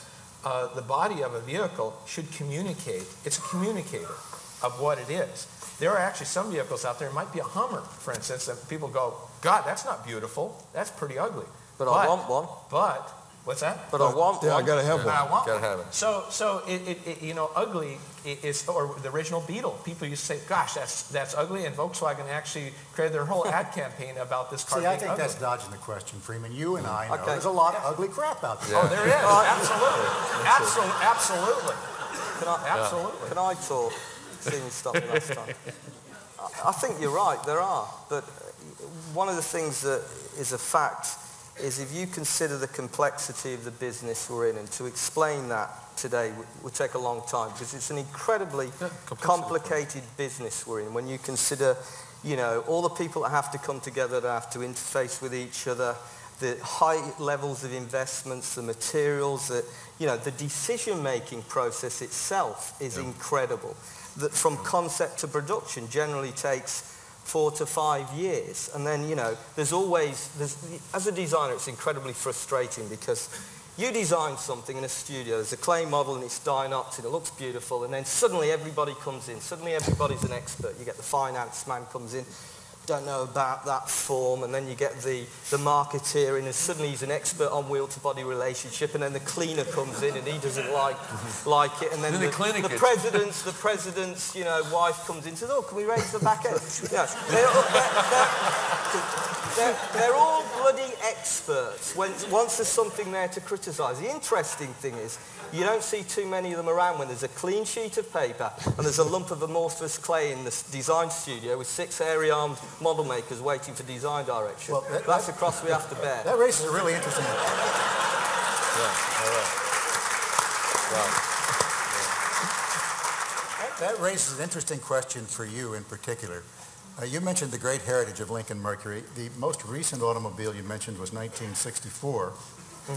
the body of a vehicle should communicate. It's a communicator of what it is. There are actually some vehicles out there, it might be a Hummer, for instance, that people go, God, that's not beautiful. That's pretty ugly. But I want one. But, what's that? But I want one. I gotta have one. I want Gotta one. have it. So you know, ugly is, or the original Beetle. People used to say, gosh, that's ugly, and Volkswagen actually created their whole ad campaign about this car See, being I think ugly. that's dodging the question, Freeman. You and I know there's a lot of ugly crap out there. Oh, there is. Absolutely. Absolutely. Can I talk? See me stop me last time. I think you're right, there are. But one of the things that is a fact is if you consider the complexity of the business we're in, and to explain that today would take a long time, because it's an incredibly complicated business we're in. When you consider, you know, all the people that have to come together, that have to interface with each other, the high levels of investments, the materials, that, you know, the decision-making process itself is incredible. That from concept to production generally takes 4 to 5 years. And then, you know, as a designer, it's incredibly frustrating, because you design something in a studio, there's a clay model and it's Dinox and it looks beautiful, and then suddenly everybody comes in, suddenly everybody's an expert. You get the finance man comes in, don't know about that form, and then you get the marketeer in, and suddenly he's an expert on wheel-to-body relationship, and then the cleaner comes in and he doesn't like it, and then the president's, you know, wife comes in and says, oh, can we raise the back end? You know, they're all bloody experts once there's something there to criticise. The interesting thing is, you don't see too many of them around when there's a clean sheet of paper and there's a lump of amorphous clay in the design studio with 6 hairy-armed model makers waiting for design direction. Well, that's a cross we have to bear. That raises a really interesting... That raises an interesting question for you in particular. You mentioned the great heritage of Lincoln Mercury. The most recent automobile you mentioned was 1964. Yeah,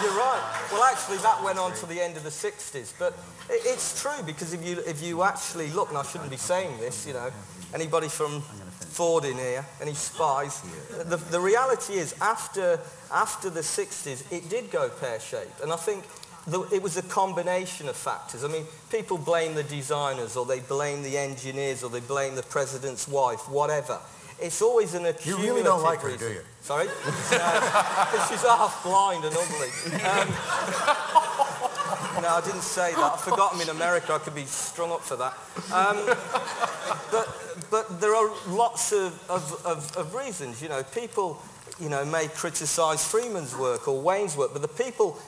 you're right. Well, actually, that went on to the end of the 60s. But it's true, because if you actually look, and I shouldn't be saying this, you know, anybody from Ford in here, any spies, the reality is after the 60s, it did go pear-shaped. And I think it was a combination of factors. I mean, people blame the designers, or they blame the engineers, or they blame the president's wife, whatever. It's always an accumulative reason. You really don't like her, do you? Sorry? Because she's half blind and ugly. No, I didn't say that. I forgot I'm in America. I could be strung up for that. But there are lots of reasons. You know, people, you know, may criticize Freeman's work or Wayne's work, but the people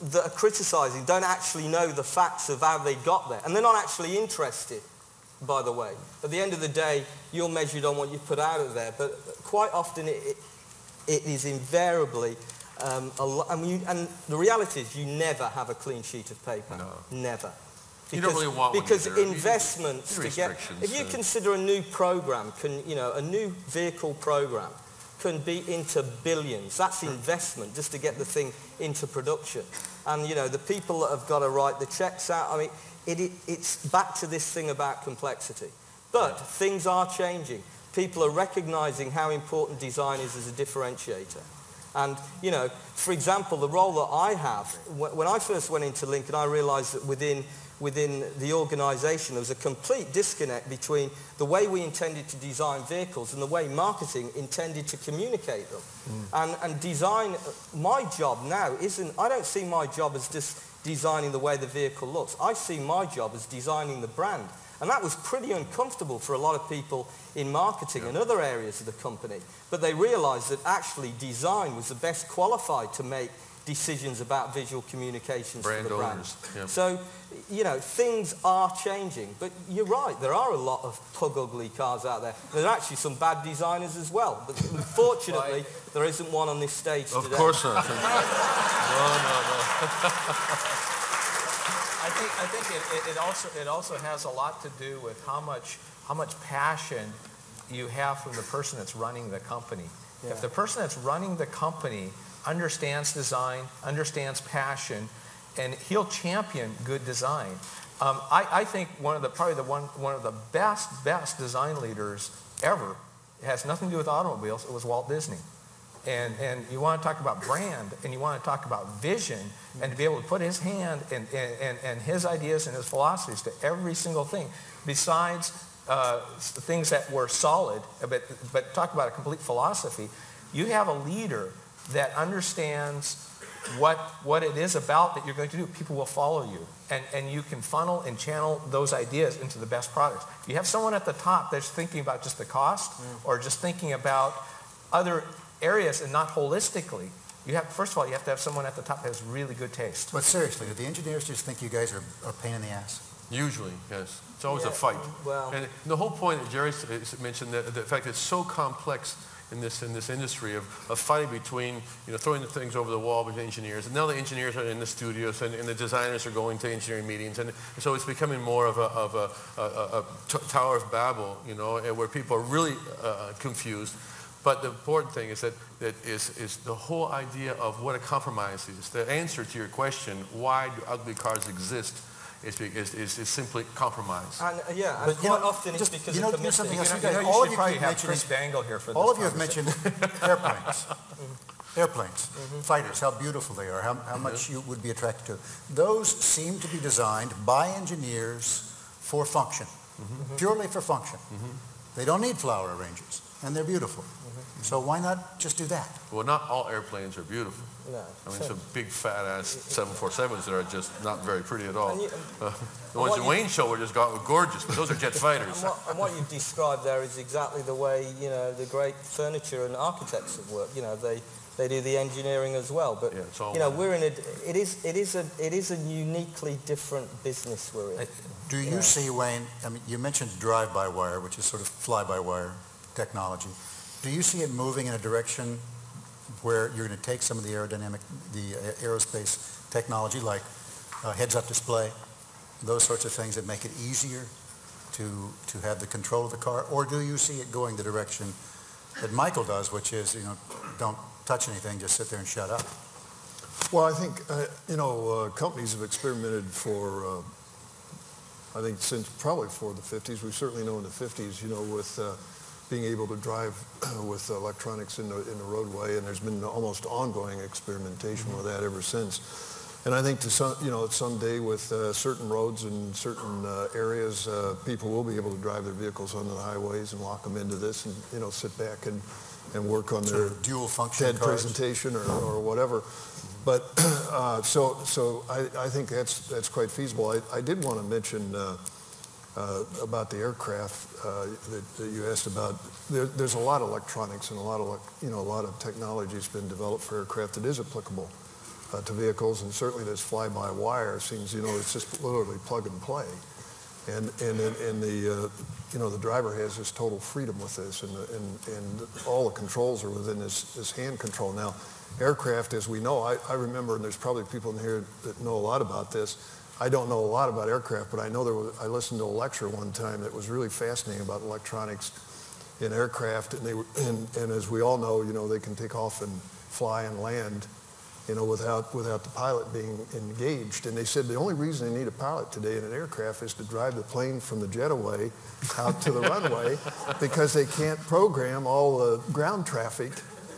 that are criticizing don't actually know the facts of how they got there. And they're not actually interested, by the way. At the end of the day, you're measured on what you put out of there. But quite often it is invariably, and the reality is you never have a clean sheet of paper. No. Never. Because, you don't really want one because either. investments to get, if you consider a new program, a new vehicle program can be into billions. That's investment just to get the thing into production. And, you know, the people that have got to write the checks out, I mean, it's back to this thing about complexity. But things are changing. People are recognizing how important design is as a differentiator. And, you know, for example, the role that I have, when I first went into Lincoln, I realized that within the organization there was a complete disconnect between the way we intended to design vehicles and the way marketing intended to communicate them. And design, my job now isn't, I don't see my job as just designing the way the vehicle looks. I see my job as designing the brand. And that was pretty uncomfortable for a lot of people in marketing and other areas of the company. But they realized that actually design was the best qualified to make decisions about visual communications for the brand. Yep. So, you know, things are changing. But you're right, there are a lot of pug-ugly cars out there. There are actually some bad designers as well. But unfortunately, there isn't one on this stage today. Of course not. No. I think it also has a lot to do with how much passion you have from the person that's running the company. Yeah. If the person that's running the company understands design, understands passion, and he'll champion good design. I think one of the best design leaders ever, it has nothing to do with automobiles, it was Walt Disney. And you want to talk about brand, and you want to talk about vision, and to be able to put his hand and his ideas and his philosophies to every single thing, besides things that were solid, but talk about a complete philosophy. You have a leader that understands what it is about that you're going to do. People will follow you, and you can funnel and channel those ideas into the best products. If you have someone at the top that's thinking about just the cost or just thinking about other areas and not holistically, first of all, you have to have someone at the top that has really good taste. But seriously, do the engineers just think you guys are a pain in the ass? Usually, yes. It's always a fight. Well, and the whole point that Jerry mentioned, the fact that it's so complex in this industry of fighting between, you know, throwing the things over the wall between engineers. And now the engineers are in the studios and the designers are going to engineering meetings. And so it's becoming more of a Tower of Babel, you know, where people are really confused. But the important thing is that is the whole idea of what a compromise is. The answer to your question, why do ugly cars exist, is simply compromise. And, and quite often it's because of commitment. All of you probably have Chris Bangle here for this. All of you have mentioned airplanes. Airplanes, fighters, how beautiful they are, how much you would be attracted to. Those seem to be designed by engineers for function, purely for function. They don't need flower arrangements, and they're beautiful. So why not just do that? Well, not all airplanes are beautiful. No. I mean, some big fat-ass 747s that are just not very pretty at all. The ones in Wayne's show were just gorgeous, but those are jet fighters. And what you've described there is exactly the way, you know, the great furniture and architects have worked. You know, they do the engineering as well. But, yeah, it's all you know, we're in it is a uniquely different business we're in. Do you see, Wayne, I mean, you mentioned drive-by-wire, which is sort of fly-by-wire technology. Do you see it moving in a direction where you're going to take some of the aerospace technology, like heads-up display, those sorts of things that make it easier to have the control of the car? Or do you see it going the direction that Michael does, which is, you know, don't touch anything, just sit there and shut up? Well, I think, companies have experimented for, I think, since probably for the 50s. We certainly know in the 50s, you know, with being able to drive with electronics in the roadway, and there's been almost ongoing experimentation with that ever since. And I think someday with certain roads and certain areas, people will be able to drive their vehicles onto the highways and lock them into this, and sit back and work on their dual function TED presentation or whatever. But so I think that's quite feasible. I did want to mention about the aircraft that you asked about. There's a lot of electronics and a lot of technology has been developed for aircraft that is applicable to vehicles, and certainly this fly-by-wire seems, it's just literally plug and play, and the driver has this total freedom with this, and all the controls are within this hand control. Now, aircraft, as we know, I remember, and there's probably people in here that know a lot about this. I don't know a lot about aircraft, but I know I listened to a lecture one time that was really fascinating about electronics in aircraft, and as we all know, they can take off and fly and land, without the pilot being engaged. And they said the only reason they need a pilot today in an aircraft is to drive the plane from the jetaway out to the runway, because they can't program all the ground traffic,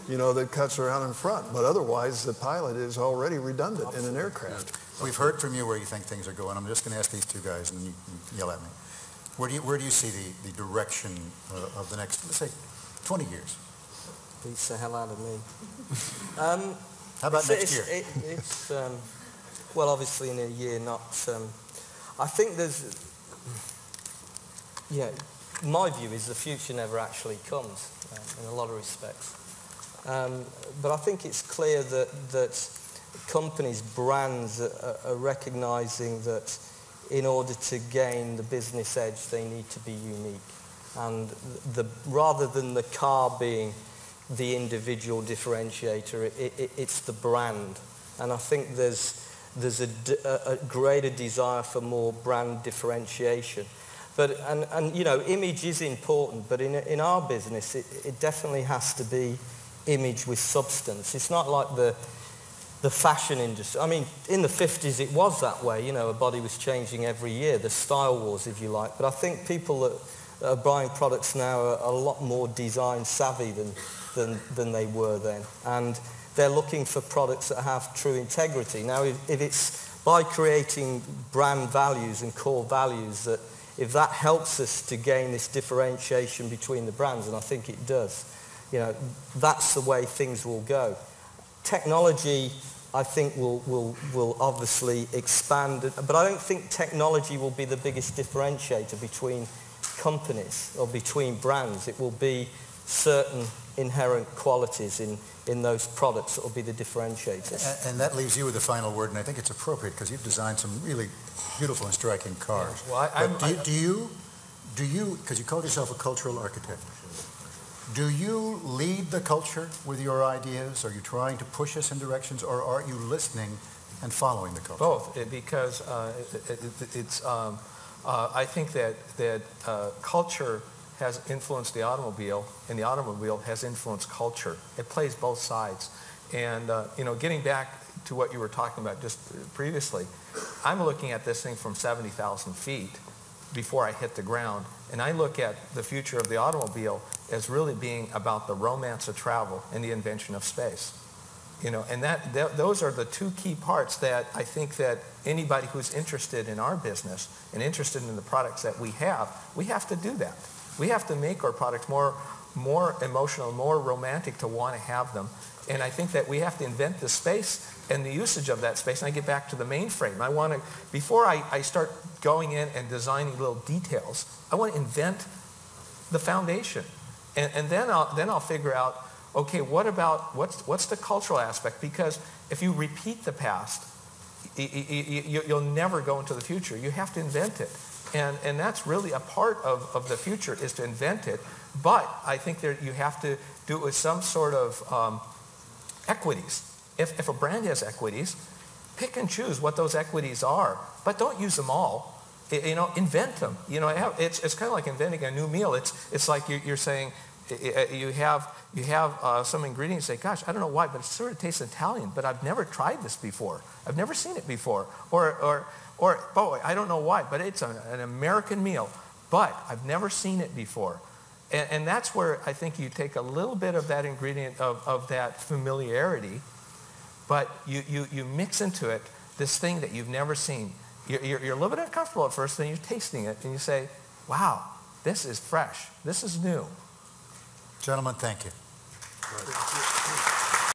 that cuts around in front. But otherwise, the pilot is already redundant in an aircraft. We've heard from you where you think things are going. I'm just going to ask these two guys, and then you can yell at me. Where do you see the direction of the next, let's say, 20 years? Beats the hell out of me. How about next year? It's well, obviously in a year, not. I think there's, my view is the future never actually comes in a lot of respects. But I think it's clear that companies, brands are recognizing that in order to gain the business edge, they need to be unique. And rather than the car being the individual differentiator, it's the brand. And I think there's a greater desire for more brand differentiation. But, and image is important, but in our business, it definitely has to be image with substance. It's not like the fashion industry. I mean, in the 50s it was that way, a body was changing every year, the style wars, if you like. But I think people that are buying products now are a lot more design savvy than they were then. And they're looking for products that have true integrity. Now, if it's by creating brand values and core values, that if that helps us to gain this differentiation between the brands, and I think it does, that's the way things will go. Technology, I think, will obviously expand, but I don't think technology will be the biggest differentiator between companies or between brands. It will be certain inherent qualities in those products that will be the differentiators. And that leaves you with the final word, and I think it's appropriate because you've designed some really beautiful and striking cars. Well, do you, because you called yourself a cultural architect, do you lead the culture with your ideas? Are you trying to push us in directions, or are you listening and following the culture? Both, because I think that culture has influenced the automobile, and the automobile has influenced culture. It plays both sides. And getting back to what you were talking about just previously, I'm looking at this thing from 70,000 feet before I hit the ground, and I look at the future of the automobile as really being about the romance of travel and the invention of space. And those are the two key parts that I think that anybody who's interested in our business and interested in the products that we have to do that. We have to make our products more emotional, more romantic to want to have them. And I think that we have to invent the space and the usage of that space. And I get back to the mainframe. I want to, before I start going in and designing little details, I want to invent the foundation. And then I'll figure out, okay, what's the cultural aspect? Because if you repeat the past, you'll never go into the future. You have to invent it. And that's really a part of the future, is to invent it. But I think you have to do it with some sort of equities. If a brand has equities, pick and choose what those equities are, but don't use them all. Invent them. It's kind of like inventing a new meal. It's like you're saying, you have some ingredients, say, gosh, I don't know why, but it sort of tastes Italian, but I've never tried this before. I've never seen it before. Or boy, I don't know why, but it's an American meal, but I've never seen it before. And that's where I think you take a little bit of that ingredient of that familiarity, but you mix into it this thing that you've never seen. You're a little bit uncomfortable at first, then you're tasting it, and you say, wow, this is fresh. This is new. Gentlemen, thank you.